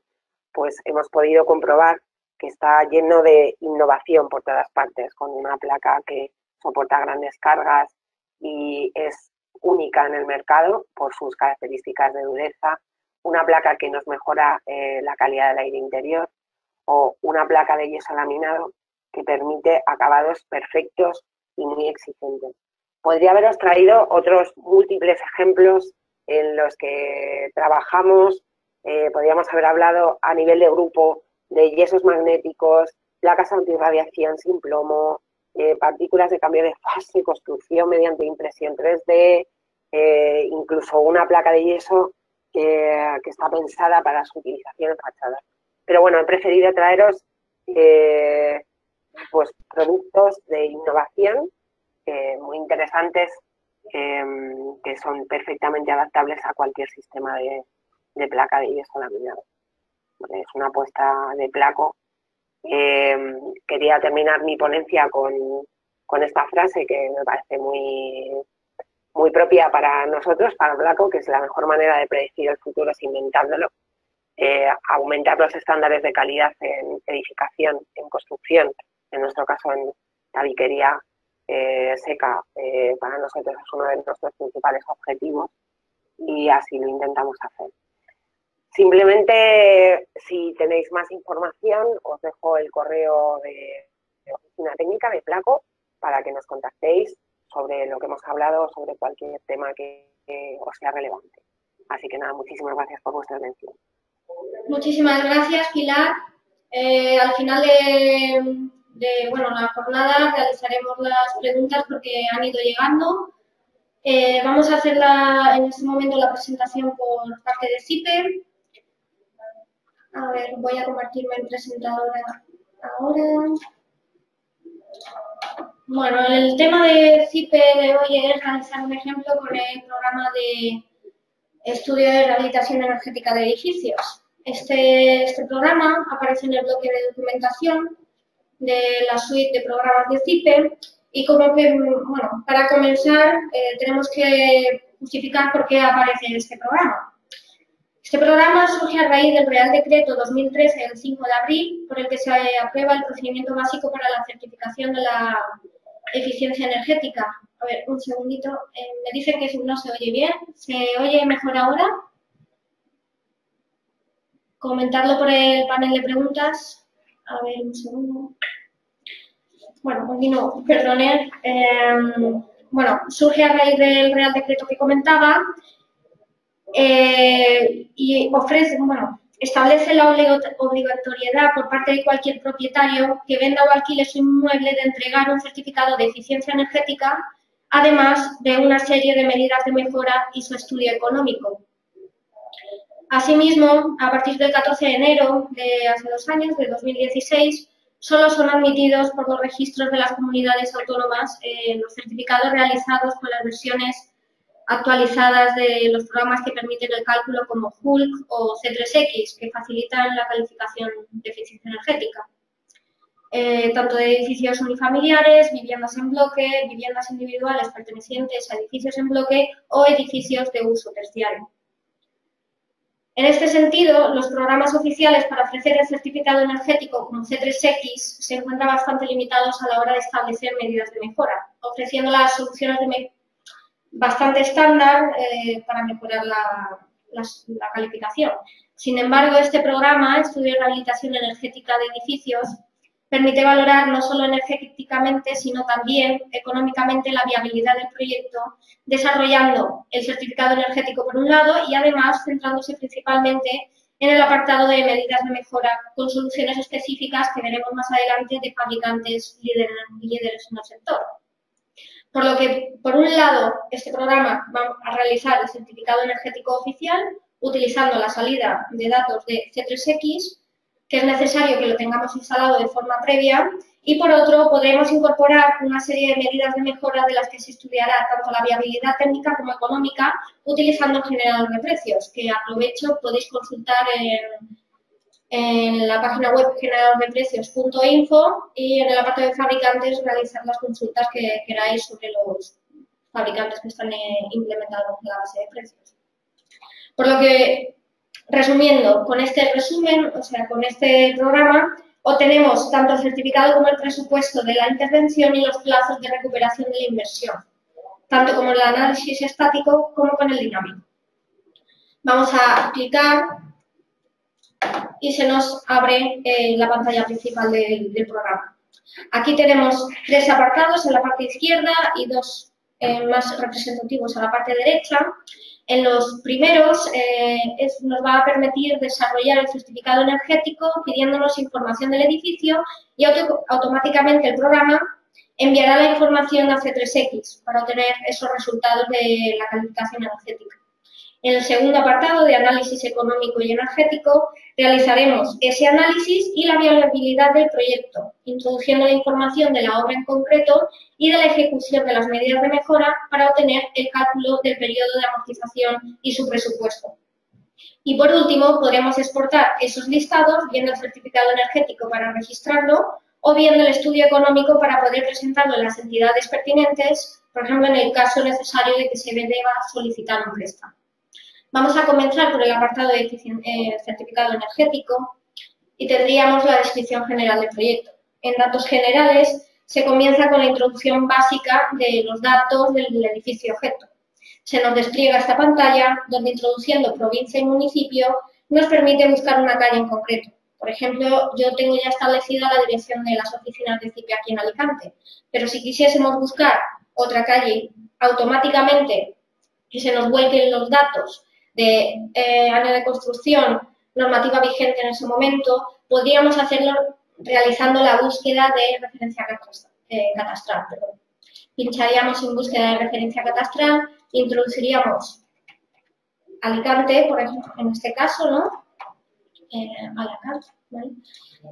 C: pues hemos podido comprobar que está lleno de innovación por todas partes, con una placa que soporta grandes cargas y es única en el mercado por sus características de dureza, una placa que nos mejora la calidad del aire interior o una placa de yeso laminado que permite acabados perfectos y muy exigentes. Podría haberos traído otros múltiples ejemplos en los que trabajamos. Podríamos haber hablado a nivel de grupo de yesos magnéticos, placas antirradiación sin plomo, partículas de cambio de fase, construcción mediante impresión 3D, incluso una placa de yeso que está pensada para su utilización en fachadas. Pero bueno, he preferido traeros pues productos de innovación muy interesantes que son perfectamente adaptables a cualquier sistema de placa de yeso laminado. Es una apuesta de Placo. Quería terminar mi ponencia con esta frase que me parece muy propia para nosotros, para Placo, que es la mejor manera de predecir el futuro es inventándolo. Aumentar los estándares de calidad en edificación, en construcción en nuestro caso en tabiquería seca, para nosotros es uno de nuestros principales objetivos y así lo intentamos hacer. Simplemente, si tenéis más información, os dejo el correo de Oficina Técnica de Placo para que nos contactéis sobre lo que hemos hablado, sobre cualquier tema que os sea relevante. Así que nada, muchísimas gracias por vuestra atención.
A: Muchísimas gracias, Pilar. Al final de la jornada realizaremos las preguntas porque han ido llegando. Vamos a hacer en este momento la presentación por parte de CIPE. A ver, voy a convertirme en presentadora ahora. Bueno, el tema de CIPE de hoy es realizar un ejemplo con el programa de estudio de rehabilitación energética de edificios. Este programa aparece en el bloque de documentación de la suite de programas de CIPE y para comenzar tenemos que justificar por qué aparece este programa. Este programa surge a raíz del Real Decreto 2013 del 5 de abril, por el que se aprueba el procedimiento básico para la certificación de la eficiencia energética. A ver, un segundito. Me dicen que no se oye bien. ¿Se oye mejor ahora? Comentarlo por el panel de preguntas. A ver, un segundo. Bueno, continúo. Perdone. Surge a raíz del Real Decreto que comentaba. Y establece la obligatoriedad por parte de cualquier propietario que venda o alquile su inmueble de entregar un certificado de eficiencia energética, además de una serie de medidas de mejora y su estudio económico. Asimismo, a partir del 14 de enero de hace 2 años, de 2016, solo son admitidos por los registros de las comunidades autónomas los certificados realizados con las versiones actualizadas de los programas que permiten el cálculo como HULC o C3X, que facilitan la calificación de eficiencia energética. Tanto de edificios unifamiliares, viviendas en bloque, viviendas individuales pertenecientes a edificios en bloque o edificios de uso terciario. En este sentido, los programas oficiales para ofrecer el certificado energético como C3X se encuentran bastante limitados a la hora de establecer medidas de mejora, ofreciendo las soluciones bastante estándar para mejorar la calificación. Sin embargo, este programa, Estudio de Rehabilitación Energética de Edificios, permite valorar no solo energéticamente, sino también económicamente la viabilidad del proyecto, desarrollando el certificado energético por un lado y además centrándose principalmente en el apartado de medidas de mejora con soluciones específicas que veremos más adelante de fabricantes líderes en el sector. Por lo que, por un lado, este programa va a realizar el certificado energético oficial utilizando la salida de datos de C3X, que es necesario que lo tengamos instalado de forma previa, y por otro, podremos incorporar una serie de medidas de mejora de las que se estudiará tanto la viabilidad técnica como económica utilizando el generador de precios, que aprovecho podéis consultar en la página web generadordeprecios.info y en el apartado de fabricantes realizar las consultas que queráis sobre los fabricantes que están implementados en la base de precios. Por lo que, resumiendo, con este resumen, o sea, con este programa, obtenemos tanto el certificado como el presupuesto de la intervención y los plazos de recuperación de la inversión, tanto como el análisis estático como con el dinámico. Vamos a clicar y se nos abre la pantalla principal del programa. Aquí tenemos 3 apartados en la parte izquierda y 2 más representativos a la parte derecha. En los primeros nos va a permitir desarrollar el certificado energético pidiéndonos información del edificio y automáticamente el programa enviará la información a C3X para obtener esos resultados de la calificación energética. En el segundo apartado de análisis económico y energético realizaremos ese análisis y la viabilidad del proyecto, introduciendo la información de la obra en concreto y de la ejecución de las medidas de mejora para obtener el cálculo del periodo de amortización y su presupuesto. Y por último, podremos exportar esos listados viendo el certificado energético para registrarlo o viendo el estudio económico para poder presentarlo en las entidades pertinentes, por ejemplo, en el caso necesario de que se deba solicitar un préstamo. Vamos a comenzar por el apartado de certificado energético y tendríamos la descripción general del proyecto. En datos generales se comienza con la introducción básica de los datos del edificio objeto. Se nos despliega esta pantalla donde introduciendo provincia y municipio nos permite buscar una calle en concreto. Por ejemplo, yo tengo ya establecida la dirección de las oficinas de CIPE aquí en Alicante, pero si quisiésemos buscar otra calle automáticamente que se nos vuelquen los datos de año de construcción, normativa vigente en ese momento, podríamos hacerlo realizando la búsqueda de referencia catastral. Pincharíamos en búsqueda de referencia catastral, introduciríamos Alicante, por ejemplo, en este caso, ¿no? Alicante, ¿vale?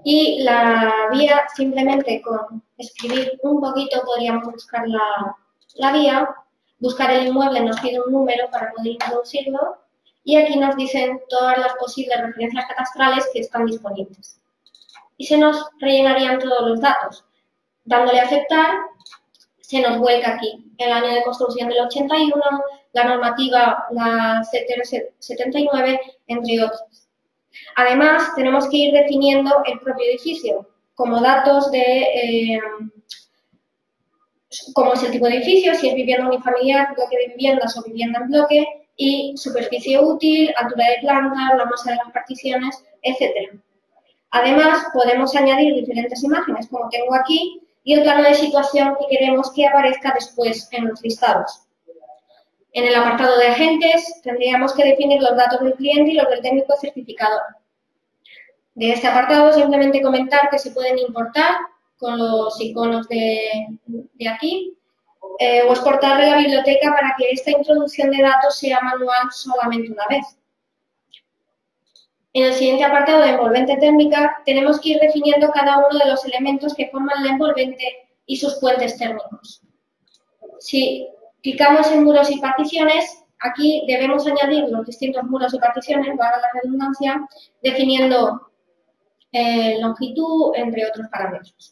A: Y la vía, simplemente con escribir un poquito podríamos buscar la vía, buscar el inmueble nos pide un número para poder introducirlo y aquí nos dicen todas las posibles referencias catastrales que están disponibles. Y se nos rellenarían todos los datos. Dándole a aceptar, se nos vuelca aquí el año de construcción del 81, la normativa, la 79, entre otros. Además, tenemos que ir definiendo el propio edificio como datos de cómo es el tipo de edificio, si es vivienda unifamiliar, bloque de viviendas o vivienda en bloque, y superficie útil, altura de planta, la masa de las particiones, etc. Además, podemos añadir diferentes imágenes, como tengo aquí, y el plano de situación que queremos que aparezca después en los listados. En el apartado de agentes tendríamos que definir los datos del cliente y los del técnico certificador. De este apartado simplemente comentar que se pueden importar con los iconos de aquí o exportar de la biblioteca para que esta introducción de datos sea manual solamente una vez. En el siguiente apartado de envolvente térmica tenemos que ir definiendo cada uno de los elementos que forman la envolvente y sus puentes térmicos. Si clicamos en muros y particiones, aquí debemos añadir los distintos muros y particiones, valga la redundancia, definiendo longitud, entre otros parámetros.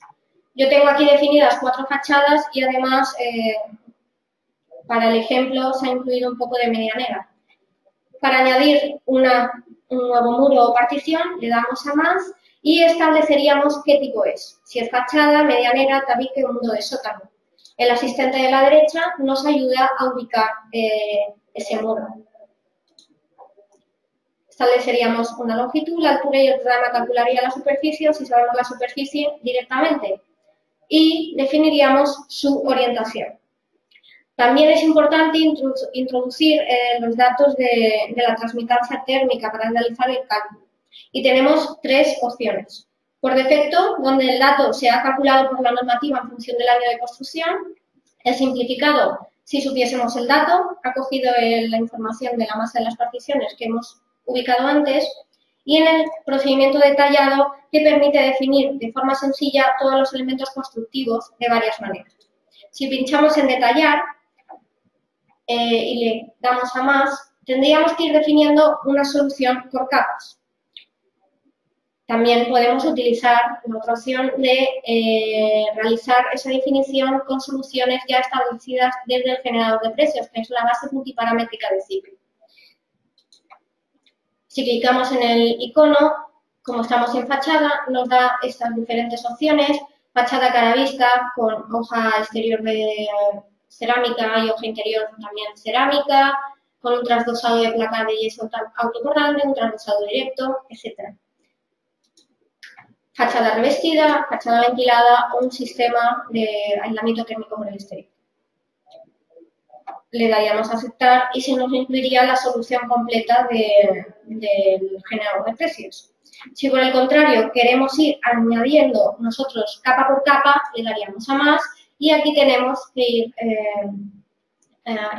A: Yo tengo aquí definidas 4 fachadas y además, para el ejemplo, se ha incluido un poco de medianera. Para añadir un nuevo muro o partición, le damos a más y estableceríamos qué tipo es. Si es fachada, medianera, tabique o muro de sótano. El asistente de la derecha nos ayuda a ubicar ese muro. Estableceríamos una longitud, la altura y el programa calcularía la superficie, si sabemos la superficie, directamente. Y definiríamos su orientación. También es importante introducir los datos de la transmitancia térmica para realizar el cálculo. Y tenemos 3 opciones. Por defecto, donde el dato se ha calculado por la normativa en función del año de construcción. El simplificado, si supiésemos el dato, ha cogido la información de la masa de las particiones que hemos ubicado antes. Y en el procedimiento detallado, que permite definir de forma sencilla todos los elementos constructivos de varias maneras. Si pinchamos en detallar y le damos a más, tendríamos que ir definiendo una solución por capas. También podemos utilizar la otra opción de realizar esa definición con soluciones ya establecidas desde el generador de precios, que es la base multiparamétrica de CIPE. Si clicamos en el icono, como estamos en fachada, nos da estas diferentes opciones. Fachada cara vista con hoja exterior de cerámica y hoja interior también cerámica, con un trasdosado de placa de yeso autocorrante, un trasdosado directo, etc. Fachada revestida, fachada ventilada o un sistema de aislamiento térmico por el exterior. Le daríamos a aceptar y se nos incluiría la solución completa del generador de precios. Si por el contrario queremos ir añadiendo nosotros capa por capa, le daríamos a más y aquí tenemos que ir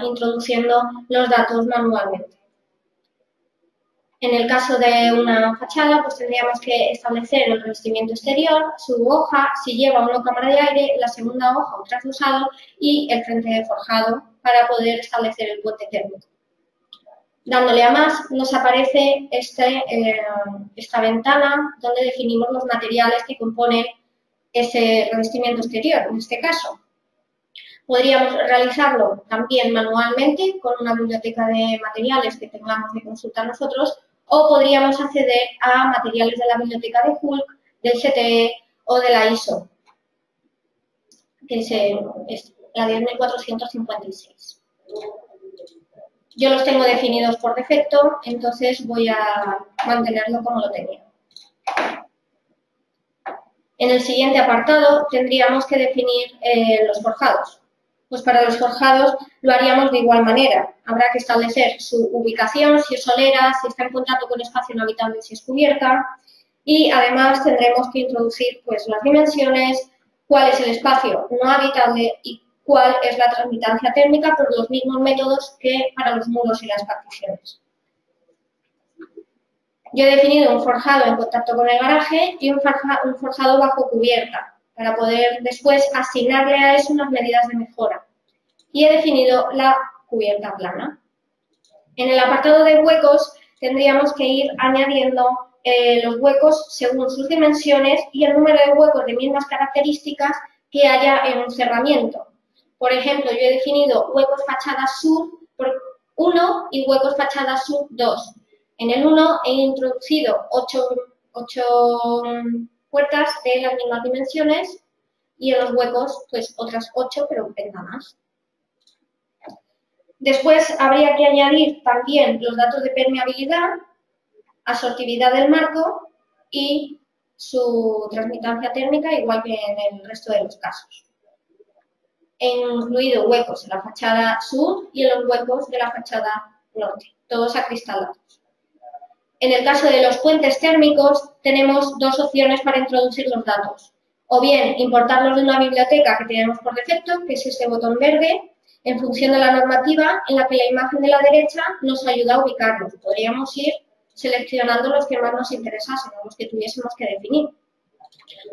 A: introduciendo los datos manualmente. En el caso de una fachada, pues tendríamos que establecer el revestimiento exterior, su hoja, si lleva o no cámara de aire, la segunda hoja o trasdosado y el frente de forjado para poder establecer el puente térmico. Dándole a más, nos aparece esta ventana donde definimos los materiales que componen ese revestimiento exterior, en este caso. Podríamos realizarlo también manualmente con una biblioteca de materiales que tengamos de consulta nosotros o podríamos acceder a materiales de la biblioteca de Hulk, del CTE o de la ISO, que es la 10.456. Yo los tengo definidos por defecto, entonces voy a mantenerlo como lo tenía. En el siguiente apartado tendríamos que definir los forjados. Pues para los forjados lo haríamos de igual manera. Habrá que establecer su ubicación, si es solera, si está en contacto con espacio no habitable, si es cubierta. Y además tendremos que introducir pues, las dimensiones, cuál es el espacio no habitable y cuál es la transmitancia térmica por los mismos métodos que para los muros y las particiones. Yo he definido un forjado en contacto con el garaje y un forjado bajo cubierta, para poder después asignarle a eso unas medidas de mejora. Y he definido la cubierta plana. En el apartado de huecos tendríamos que ir añadiendo los huecos según sus dimensiones y el número de huecos de mismas características que haya en un cerramiento. Por ejemplo, yo he definido huecos fachada sur por 1 y huecos fachada sur 2. En el 1 he introducido 8 puertas de las mismas dimensiones y en los huecos pues otras 8 pero ventanas. Después habría que añadir también los datos de permeabilidad, absortividad del marco y su transmitancia térmica, igual que en el resto de los casos. He incluido huecos en la fachada sur y en los huecos de la fachada norte, todos acristalados. En el caso de los puentes térmicos tenemos dos opciones para introducir los datos. O bien importarlos de una biblioteca que tenemos por defecto, que es este botón verde, en función de la normativa en la que la imagen de la derecha nos ayuda a ubicarlos. Podríamos ir seleccionando los que más nos interesasen, los que tuviésemos que definir.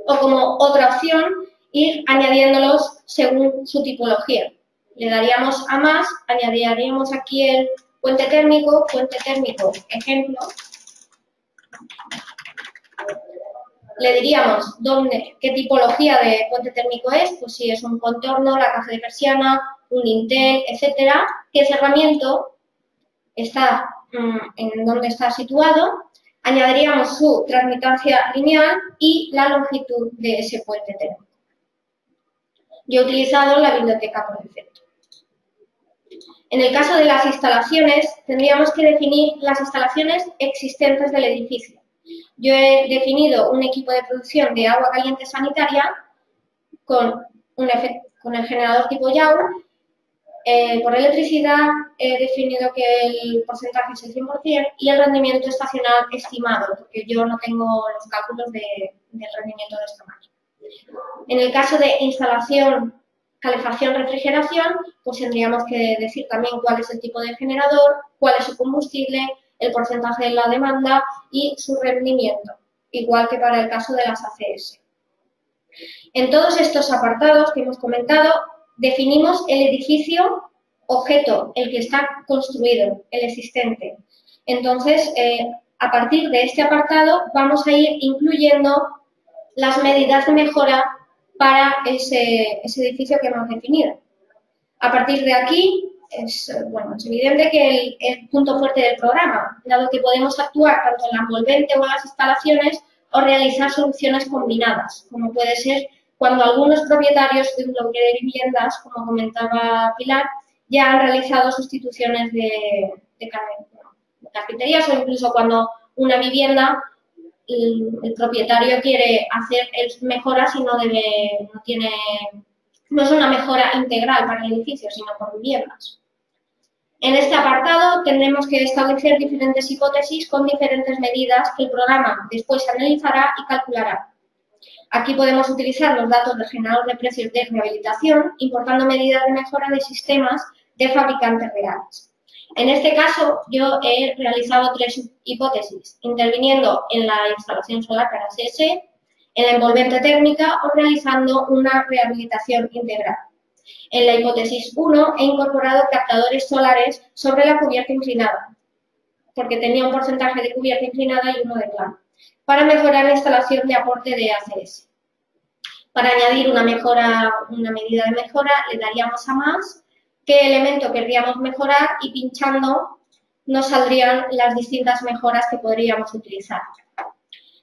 A: O como otra opción, ir añadiéndolos según su tipología. Le daríamos a más, añadiríamos aquí el puente térmico ejemplo. Le diríamos qué tipología de puente térmico es, pues si es un contorno, la caja de persiana, un dintel, etcétera, qué cerramiento está en dónde está situado, añadiríamos su transmitancia lineal y la longitud de ese puente térmico. Yo he utilizado la biblioteca por defecto. En el caso de las instalaciones, tendríamos que definir las instalaciones existentes del edificio. Yo he definido un equipo de producción de agua caliente sanitaria con el generador tipo YAU. Por electricidad he definido que el porcentaje es el 100% y el rendimiento estacional estimado, porque yo no tengo los cálculos del rendimiento de esta máquina. En el caso de instalación, calefacción, refrigeración, pues tendríamos que decir también cuál es el tipo de generador, cuál es su combustible, el porcentaje de la demanda y su rendimiento, igual que para el caso de las ACS. En todos estos apartados que hemos comentado, definimos el edificio objeto, el que está construido, el existente. Entonces, a partir de este apartado vamos a ir incluyendo las medidas de mejora para ese edificio que hemos definido. A partir de aquí, es evidente que el punto fuerte del programa, dado que podemos actuar tanto en la envolvente o en las instalaciones o realizar soluciones combinadas, como puede ser cuando algunos propietarios de un bloque de viviendas, como comentaba Pilar, ya han realizado sustituciones de carpinterías o incluso cuando una vivienda, el propietario quiere hacer mejoras y no es una mejora integral para el edificio, sino por viviendas. En este apartado tendremos que establecer diferentes hipótesis con diferentes medidas que el programa después analizará y calculará. Aquí podemos utilizar los datos del generador de precios de rehabilitación, importando medidas de mejora de sistemas de fabricantes reales. En este caso, yo he realizado 3 hipótesis, interviniendo en la instalación solar para ACS, en la envolvente térmica o realizando una rehabilitación integral. En la hipótesis 1 he incorporado captadores solares sobre la cubierta inclinada, porque tenía un porcentaje de cubierta inclinada y uno de plano, para mejorar la instalación de aporte de ACS. Para añadir una medida de mejora, le daríamos a más, qué elemento querríamos mejorar y pinchando nos saldrían las distintas mejoras que podríamos utilizar.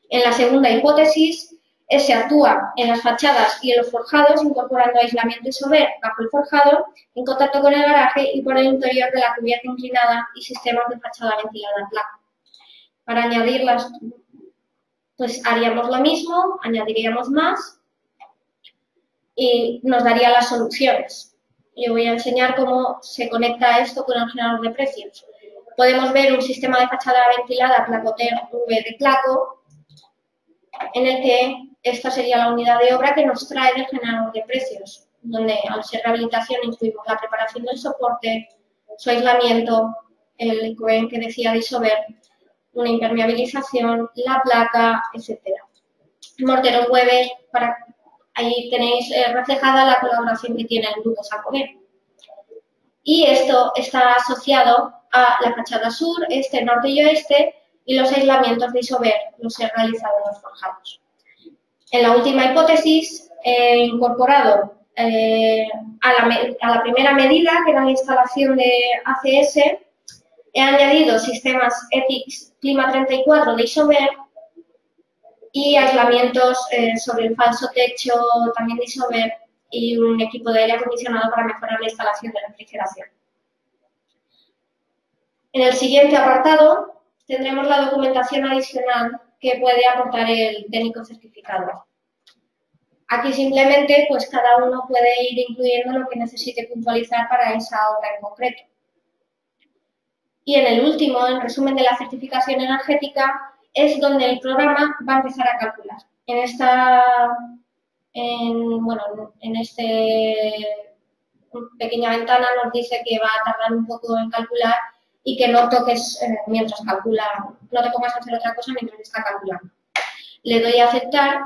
A: En la segunda hipótesis Se actúa en las fachadas y en los forjados, incorporando aislamiento isover bajo el forjado, en contacto con el garaje y por el interior de la cubierta inclinada y sistemas de fachada ventilada en placa. Para añadirlas, pues haríamos lo mismo, añadiríamos más y nos daría las soluciones. Yo voy a enseñar cómo se conecta esto con el generador de precios. Podemos ver un sistema de fachada ventilada Placoter V de Placo, en el que esta sería la unidad de obra que nos trae del generador de precios, donde al ser rehabilitación incluimos la preparación del soporte, su aislamiento, el ICOEN que decía de isover, una impermeabilización, la placa, etc. Mortero Weber, ahí tenéis reflejada la colaboración que tiene el grupo Sacover. Y esto está asociado a la fachada sur, este, norte y oeste, y los aislamientos de isover, los he realizado en los forjados. En la última hipótesis he incorporado a la primera medida, que era la instalación de ACS, he añadido sistemas EPIX Clima 34 de isover y aislamientos sobre el falso techo también de isover y un equipo de aire acondicionado para mejorar la instalación de refrigeración. En el siguiente apartado tendremos la documentación adicional que puede aportar el técnico certificado. Aquí simplemente pues cada uno puede ir incluyendo lo que necesite puntualizar para esa obra en concreto. Y en el último, en resumen de la certificación energética, es donde el programa va a empezar a calcular. En esta pequeña ventana nos dice que va a tardar un poco en calcular y que no toques mientras calcula, no te pongas a hacer otra cosa mientras está calculando. Le doy a aceptar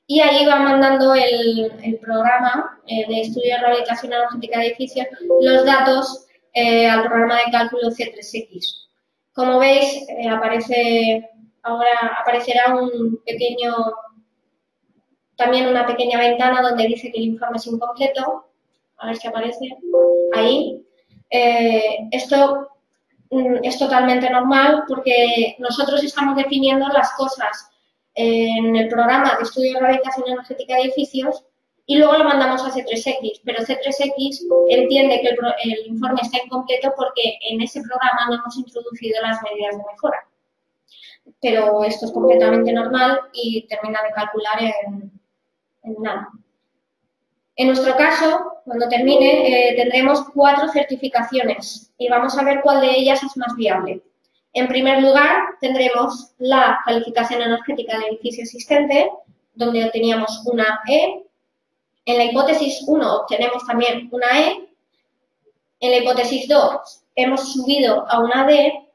A: y ahí va mandando el programa de estudio de rehabilitación energética de edificios los datos al programa de cálculo C3X. Como veis, ahora aparecerá también una pequeña ventana donde dice que el informe es incompleto. A ver si aparece ahí. Esto es totalmente normal porque nosotros estamos definiendo las cosas en el programa de estudio de rehabilitación energética de edificios y luego lo mandamos a C3X, pero C3X entiende que el informe está incompleto porque en ese programa no hemos introducido las medidas de mejora. Pero esto es completamente normal y termina de calcular en nada. En nuestro caso, cuando termine, tendremos 4 certificaciones y vamos a ver cuál de ellas es más viable. En primer lugar, tendremos la calificación energética del edificio existente, donde obteníamos una E. En la hipótesis 1 obtenemos también una E. En la hipótesis 2 hemos subido a una D.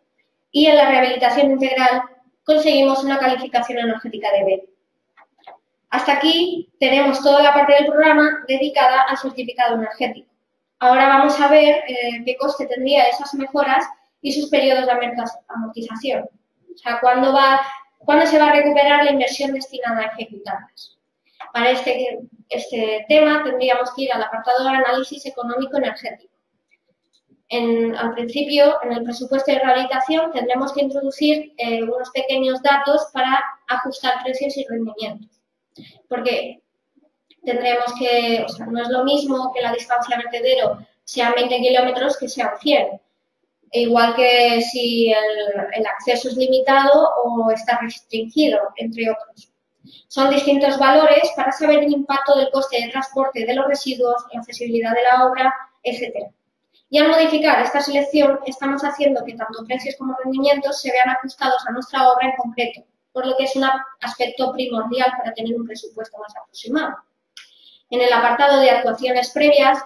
A: Y en la rehabilitación integral conseguimos una calificación energética de B. Hasta aquí tenemos toda la parte del programa dedicada al certificado energético. Ahora vamos a ver qué coste tendría esas mejoras y sus periodos de amortización. O sea, ¿cuándo se va a recuperar la inversión destinada a ejecutarlas? Para este tema tendríamos que ir al apartado de análisis económico energético. Al principio, en el presupuesto de rehabilitación, tendremos que introducir unos pequeños datos para ajustar precios y rendimientos. Porque tendremos que, no es lo mismo que la distancia a vertedero sean 20 kilómetros que sean 100. Igual que si el acceso es limitado o está restringido, entre otros. Son distintos valores para saber el impacto del coste de transporte de los residuos, la accesibilidad de la obra, etc. Y al modificar esta selección, estamos haciendo que tanto precios como rendimientos se vean ajustados a nuestra obra en concreto, por lo que es un aspecto primordial para tener un presupuesto más aproximado. En el apartado de actuaciones previas,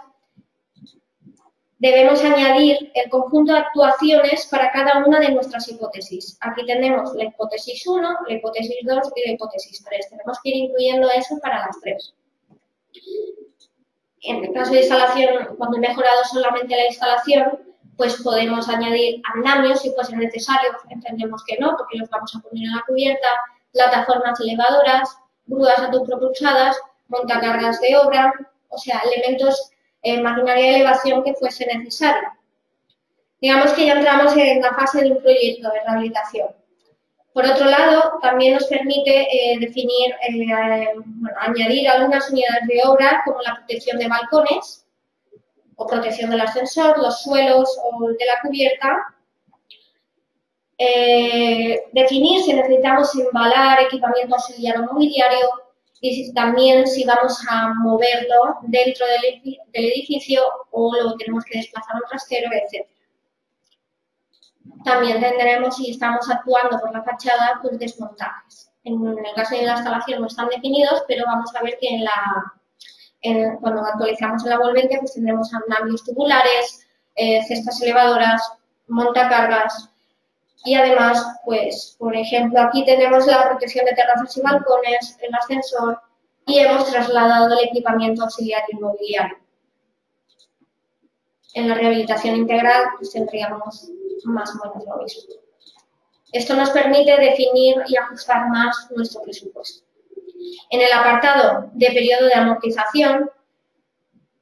A: debemos añadir el conjunto de actuaciones para cada una de nuestras hipótesis. Aquí tenemos la hipótesis 1, la hipótesis 2 y la hipótesis 3. Tenemos que ir incluyendo eso para las 3. En el caso de instalación, cuando he mejorado solamente la instalación, pues podemos añadir andamios si fuese necesario. Entendemos que no, porque los vamos a poner en la cubierta, plataformas elevadoras, grúas autopropulsadas, montacargas de obra, o sea, elementos maquinaria de elevación que fuese necesario. Digamos que ya entramos en la fase de un proyecto de rehabilitación. Por otro lado, también nos permite definir, añadir algunas unidades de obra como la protección de balcones o protección del ascensor, los suelos o de la cubierta. Definir si necesitamos embalar equipamiento auxiliar o mobiliario y también si vamos a moverlo dentro del edificio o lo tenemos que desplazar a un trastero, etc. También tendremos, si estamos actuando por la fachada, pues desmontajes. En el caso de la instalación no están definidos, pero vamos a ver que cuando actualizamos el envolvente, pues tendremos andamios tubulares, cestas elevadoras, montacargas y además, pues, por ejemplo, aquí tenemos la protección de terrazas y balcones, el ascensor y hemos trasladado el equipamiento auxiliar y mobiliario. En la rehabilitación integral pues, tendríamos más o menos lo mismo. Esto nos permite definir y ajustar más nuestro presupuesto. En el apartado de periodo de amortización,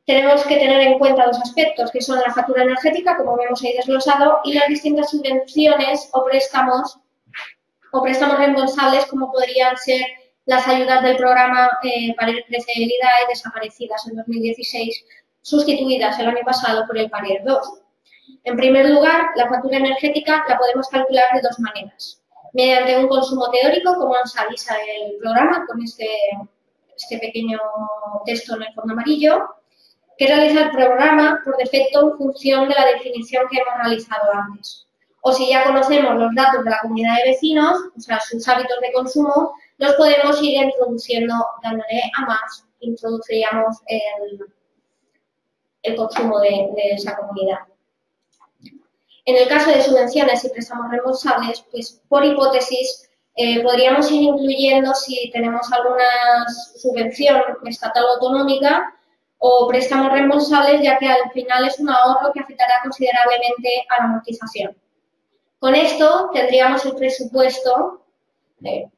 A: tenemos que tener en cuenta dos aspectos, que son la factura energética, como vemos ahí desglosado, y las distintas subvenciones o préstamos reembolsables, como podrían ser las ayudas del programa Parer Crece el IDAE, desaparecidas en 2016, sustituidas el año pasado por el Parer 2. En primer lugar, la factura energética la podemos calcular de dos maneras. Mediante un consumo teórico, como nos avisa el programa, con este pequeño texto en el fondo amarillo, que realiza el programa por defecto en función de la definición que hemos realizado antes. O si ya conocemos los datos de la comunidad de vecinos, o sea, sus hábitos de consumo, los podemos ir introduciendo, dándole a más, introduciríamos el consumo de esa comunidad. En el caso de subvenciones y préstamos reembolsables, pues por hipótesis podríamos ir incluyendo si tenemos alguna subvención estatal o autonómica o préstamos reembolsables, ya que al final es un ahorro que afectará considerablemente a la amortización. Con esto tendríamos el presupuesto de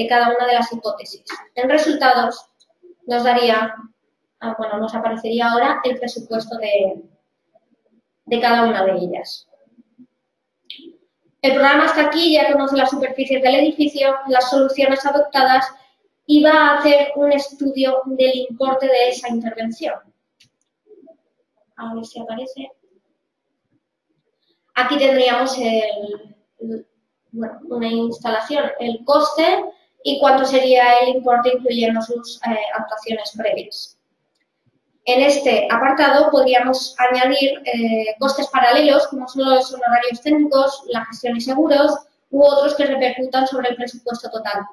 A: cada una de las hipótesis. En resultados nos daría, nos aparecería ahora el presupuesto de cada una de ellas. El programa hasta aquí ya conoce las superficies del edificio, las soluciones adoptadas y va a hacer un estudio del importe de esa intervención. A ver si aparece. Aquí tendríamos una instalación, el coste y cuánto sería el importe incluyendo sus actuaciones previas. En este apartado podríamos añadir costes paralelos, como son los honorarios técnicos, la gestión y seguros, u otros que repercutan sobre el presupuesto total.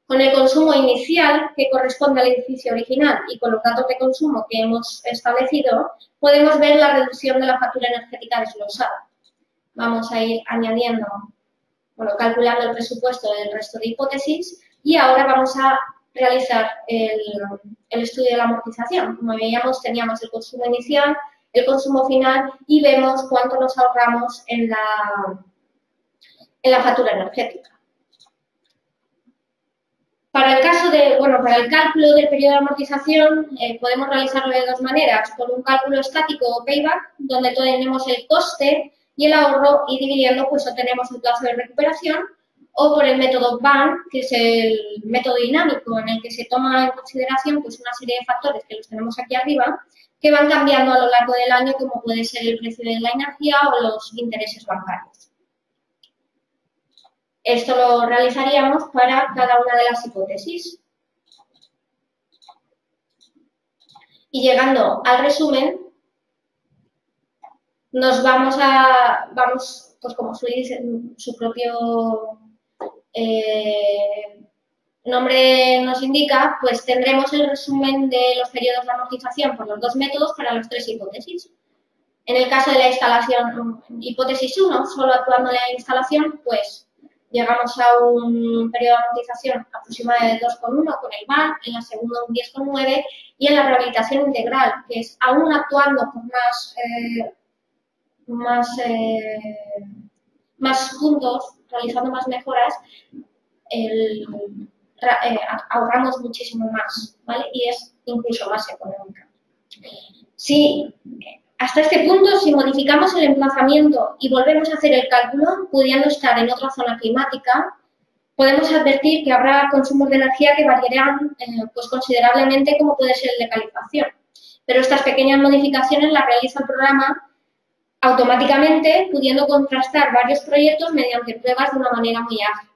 A: Con el consumo inicial, que corresponde al edificio original, y con los datos de consumo que hemos establecido, podemos ver la reducción de la factura energética desglosada. Vamos a ir añadiendo, calculando el presupuesto del resto de hipótesis, y ahora vamos a realizar el estudio de la amortización. Como veíamos, teníamos el consumo inicial, el consumo final y vemos cuánto nos ahorramos en la factura energética. Para el cálculo del periodo de amortización podemos realizarlo de dos maneras, con un cálculo estático o payback, donde tenemos el coste y el ahorro y dividiendo pues obtenemos un plazo de recuperación, o por el método BAN, que es el método dinámico en el que se toma en consideración pues, una serie de factores que los tenemos aquí arriba, que van cambiando a lo largo del año, como puede ser el precio de la energía o los intereses bancarios. Esto lo realizaríamos para cada una de las hipótesis. Y llegando al resumen, nos pues como su propio nombre nos indica, pues tendremos el resumen de los periodos de amortización por los dos métodos para las tres hipótesis. En el caso de la instalación, hipótesis 1, solo actuando en la instalación, pues llegamos a un periodo de amortización aproximado de 2,1 con el BAN, en la segunda un 10,9 y en la rehabilitación integral, que es aún actuando por más puntos, realizando más mejoras, ahorramos muchísimo más, ¿vale? Y es incluso más económica. Sí, Hasta este punto, si modificamos el emplazamiento y volvemos a hacer el cálculo, pudiendo estar en otra zona climática, podemos advertir que habrá consumos de energía que variarán pues considerablemente, como puede ser el de calefacción. Pero estas pequeñas modificaciones las realiza el programa automáticamente, pudiendo contrastar varios proyectos mediante pruebas de una manera muy ágil.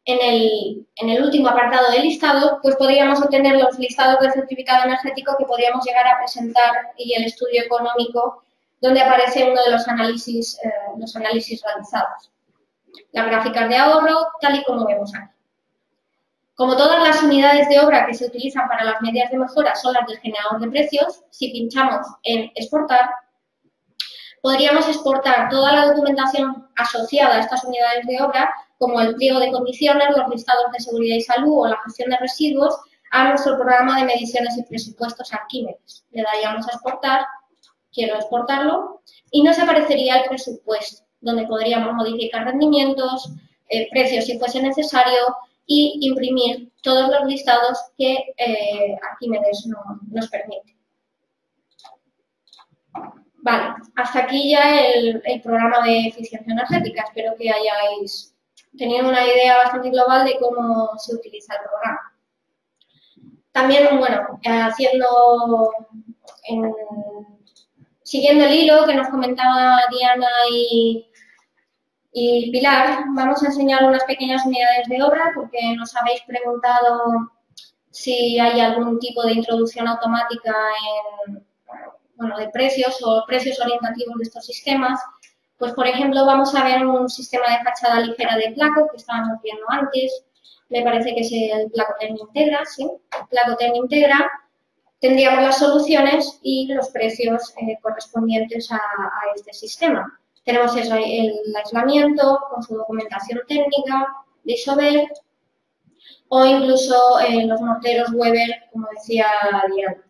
A: En el último apartado del listado, pues podríamos obtener los listados de certificado energético que podríamos llegar a presentar y el estudio económico, donde aparece uno de los análisis realizados. Las gráficas de ahorro, tal y como vemos aquí. Como todas las unidades de obra que se utilizan para las medidas de mejora son las del generador de precios, si pinchamos en exportar, podríamos exportar toda la documentación asociada a estas unidades de obra, como el pliego de condiciones, los listados de seguridad y salud o la gestión de residuos, a nuestro programa de mediciones y presupuestos Arquímedes. Le daríamos a exportar, quiero exportarlo, y nos aparecería el presupuesto, donde podríamos modificar rendimientos, precios si fuese necesario, y imprimir todos los listados que Arquímedes nos permite. Vale, hasta aquí ya el programa de eficiencia energética. Espero que hayáis tenido una idea bastante global de cómo se utiliza el programa. También, bueno, siguiendo el hilo que nos comentaba Diana y Pilar, vamos a enseñar unas pequeñas unidades de obra porque nos habéis preguntado si hay algún tipo de introducción automática de precios o precios orientativos de estos sistemas. Pues, por ejemplo, vamos a ver un sistema de fachada ligera de placo que estábamos viendo antes. Me parece que es el Placoterm Integra, ¿sí? Placoterm Integra. Tendríamos las soluciones y los precios correspondientes a este sistema. Tenemos el aislamiento con su documentación técnica de Isover o incluso los morteros Weber, como decía Diana.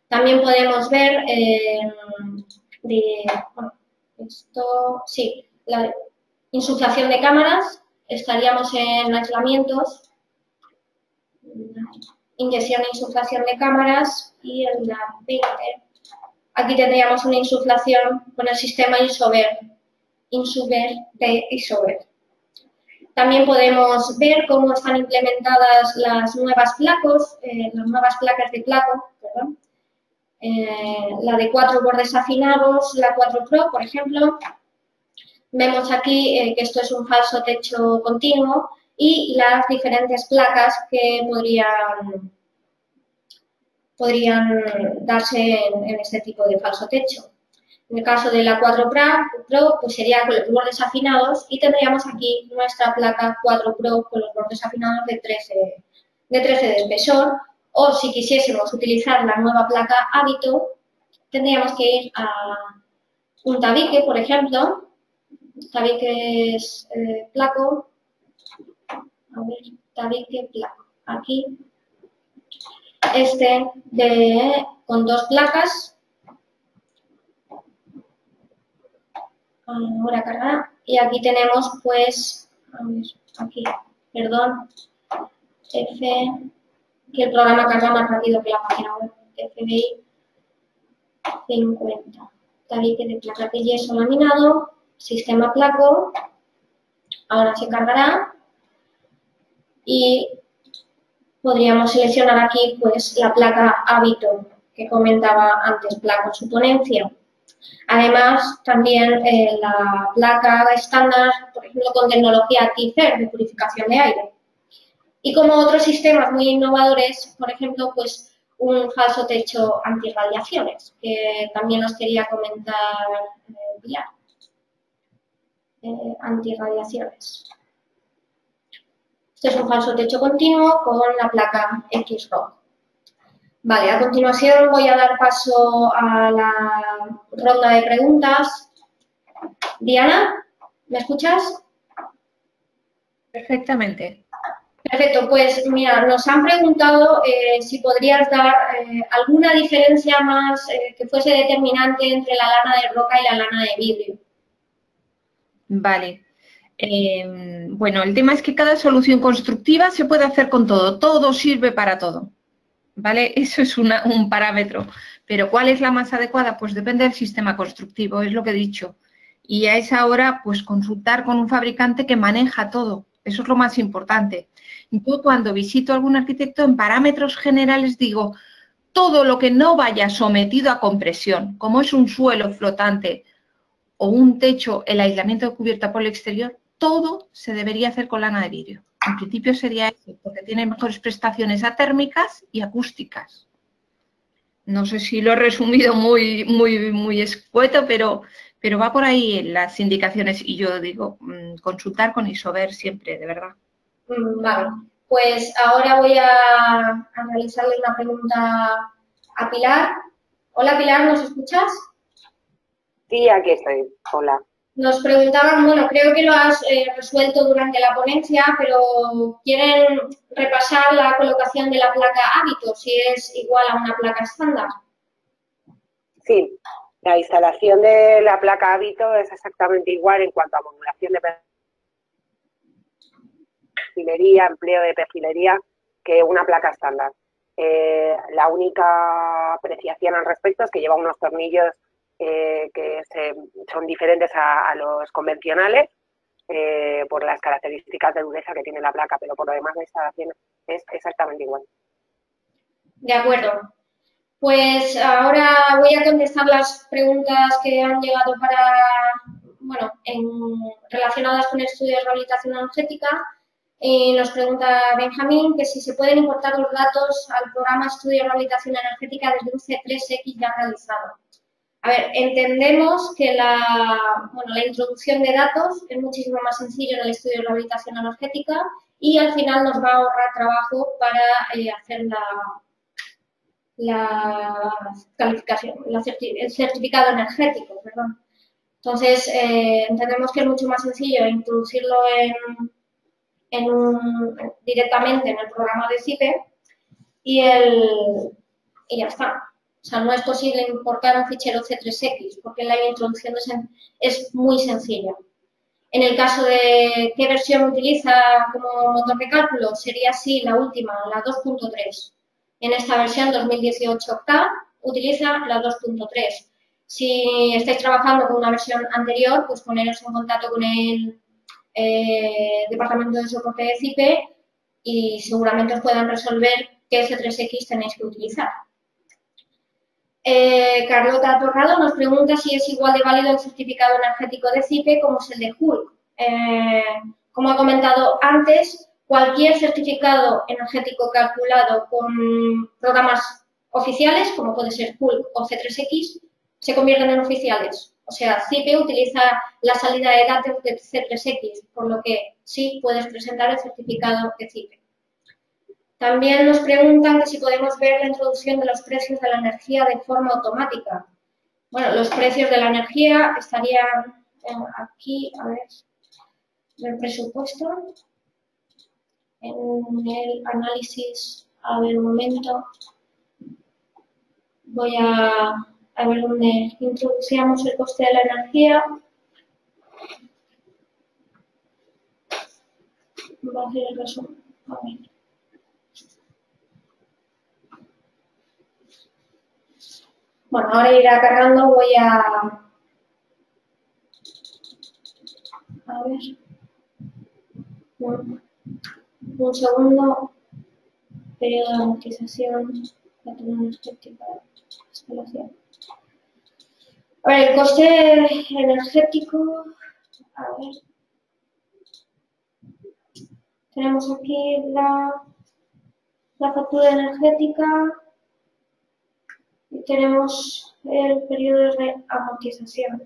A: También podemos ver la insuflación de cámaras. Estaríamos en aislamientos, inyección e insuflación de cámaras y en la 20. Aquí tendríamos una insuflación con el sistema Isover de Isover. También podemos ver cómo están implementadas las nuevas placas de placo, perdón. La de 4 bordes afinados, la 4 Pro, por ejemplo. Vemos aquí que esto es un falso techo continuo y las diferentes placas que podrían darse en este tipo de falso techo. En el caso de la 4 Pro, pues sería con los bordes afinados y tendríamos aquí nuestra placa 4 Pro con los bordes afinados de 13 de espesor. O si quisiésemos utilizar la nueva placa Hábito, tendríamos que ir a un tabique, por ejemplo. Tabiques placo. A ver, tabique placo. Aquí. Con 2 placas. Ahora cargará. Y aquí tenemos, pues, a ver, aquí, perdón, que el programa carga más rápido que la página web, FBI 50. Tabique de placa de yeso laminado, sistema placo. Ahora se cargará y podríamos seleccionar aquí pues la placa Hábito que comentaba antes, placa en su ponencia. Además, también la placa estándar, por ejemplo, con tecnología TIFER de purificación de aire. Y como otros sistemas muy innovadores, por ejemplo, pues un falso techo antirradiaciones, que también os quería comentar Pilar. Antirradiaciones. Este es un falso techo continuo con la placa X-Rock. Vale, a continuación voy a dar paso a la ronda de preguntas. Diana, ¿me escuchas?
B: Perfectamente.
A: Perfecto, pues mira, nos han preguntado si podrías dar alguna diferencia más que fuese determinante entre la lana de roca y la lana de vidrio.
B: Vale. Bueno, el tema es que cada solución constructiva se puede hacer con todo. Todo sirve para todo. ¿Vale? Eso es un parámetro. Pero ¿cuál es la más adecuada? Pues depende del sistema constructivo, es lo que he dicho. Y a esa hora, pues consultar con un fabricante que maneja todo. Eso es lo más importante. Yo cuando visito a algún arquitecto, en parámetros generales digo, todo lo que no vaya sometido a compresión, como es un suelo flotante o un techo, el aislamiento de cubierta por el exterior, todo se debería hacer con lana de vidrio. En principio sería eso, porque tiene mejores prestaciones atérmicas y acústicas. No sé si lo he resumido muy escueto, pero va por ahí en las indicaciones. Y yo digo, consultar con Isover siempre, de verdad.
A: Vale, pues ahora voy a realizarle una pregunta a Pilar. Hola Pilar, ¿nos escuchas?
C: Sí, aquí estoy. Hola.
A: Nos preguntaban, bueno, creo que lo has resuelto durante la ponencia, pero quieren repasar la colocación de la placa hábito, si es igual a una placa estándar.
C: Sí, la instalación de la placa hábito es exactamente igual en cuanto a modulación de perfilería, empleo de perfilería, que una placa estándar. La única apreciación al respecto es que lleva unos tornillos que son diferentes a los convencionales por las características de dureza que tiene la placa, pero por lo demás la instalación es exactamente igual.
A: De acuerdo. Pues ahora voy a contestar las preguntas que han llegado relacionadas con el estudio de rehabilitación energética. Nos pregunta Benjamín que si se pueden importar los datos al programa Estudio de Rehabilitación Energética desde un C3X ya realizado. A ver, entendemos que la introducción de datos es muchísimo más sencillo en el estudio de rehabilitación energética y al final nos va a ahorrar trabajo para hacer la calificación, el certificado energético, perdón. Entonces, entendemos que es mucho más sencillo introducirlo directamente en el programa de CIPE y ya está. O sea, no es posible importar un fichero C3X porque la introducción es muy sencilla. En el caso de qué versión utiliza como motor de cálculo, sería así la última, la 2.3. En esta versión 2018K utiliza la 2.3. Si estáis trabajando con una versión anterior, pues poneros en contacto con el Departamento de Soporte de CIPE y seguramente os puedan resolver qué C3X tenéis que utilizar. Carlota Torrado nos pregunta si es igual de válido el certificado energético de CIPE como es el de HULC. Como he comentado antes, cualquier certificado energético calculado con programas oficiales, como puede ser HULC o C3X, se convierten en oficiales. O sea, CIPE utiliza la salida de datos de C3X, por lo que sí puedes presentar el certificado de CIPE. También nos preguntan que si podemos ver la introducción de los precios de la energía de forma automática. Bueno, los precios de la energía estarían aquí, a ver, del presupuesto, en el análisis, a ver un momento, voy a ver dónde introducíamos el coste de la energía. Voy a hacer el resumen, a ver. Bueno, ahora irá cargando, voy a ver, un segundo, periodo de amortización, patrón energético, instalación. A ver, el coste energético, a ver, tenemos aquí la factura energética y tenemos el periodo de amortización.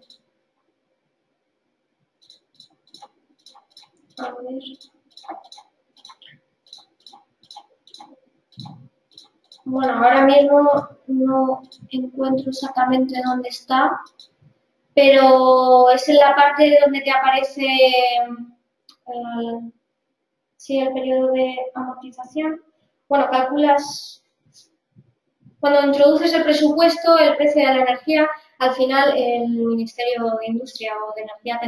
A: A ver. Bueno, ahora mismo no encuentro exactamente dónde está, pero es en la parte donde te aparece el periodo de amortización. Bueno, calculas, cuando introduces el presupuesto, el precio de la energía, al final el Ministerio de Industria o de Energía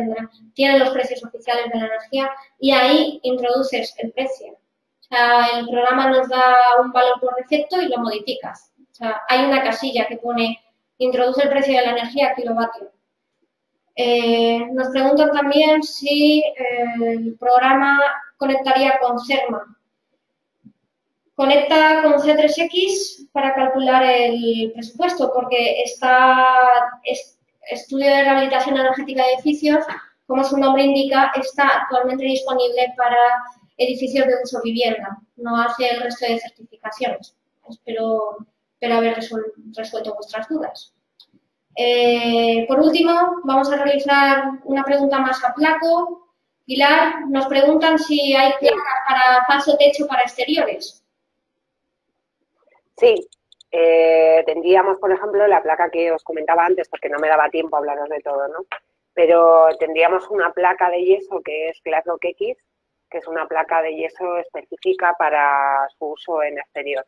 A: tiene los precios oficiales de la energía y ahí introduces el precio. O sea, el programa nos da un valor por defecto y lo modificas. O sea, hay una casilla que pone introduce el precio de la energía a kilovatio. Nos preguntan también si el programa conectaría con CERMA. Conecta con C3X para calcular el presupuesto, porque estudio de rehabilitación energética de edificios, como su nombre indica, está actualmente disponible para edificios de uso vivienda, no hace el resto de certificaciones. Espero haber resuelto vuestras dudas. Por último, vamos a realizar una pregunta más a placo. Pilar, nos preguntan si hay placas para falso techo para exteriores.
C: Sí, tendríamos, por ejemplo, la placa que os comentaba antes, porque no me daba tiempo a hablaros de todo, ¿no? Pero tendríamos una placa de yeso que es Glassdock X, que es una placa de yeso específica para su uso en exterior,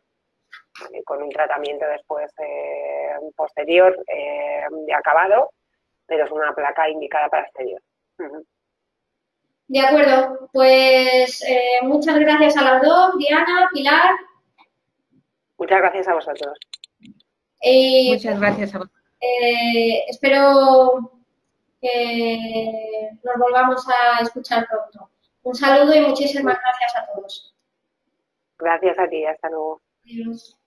C: ¿vale? Con un tratamiento después posterior de acabado, pero es una placa indicada para exterior.
A: De acuerdo, pues muchas gracias a las dos, Diana, Pilar.
C: Muchas gracias a vosotros.
B: Muchas gracias a vosotros.
A: Espero que nos volvamos a escuchar pronto. Un saludo y muchísimas gracias a todos.
C: Gracias a ti, hasta luego.
A: Adiós.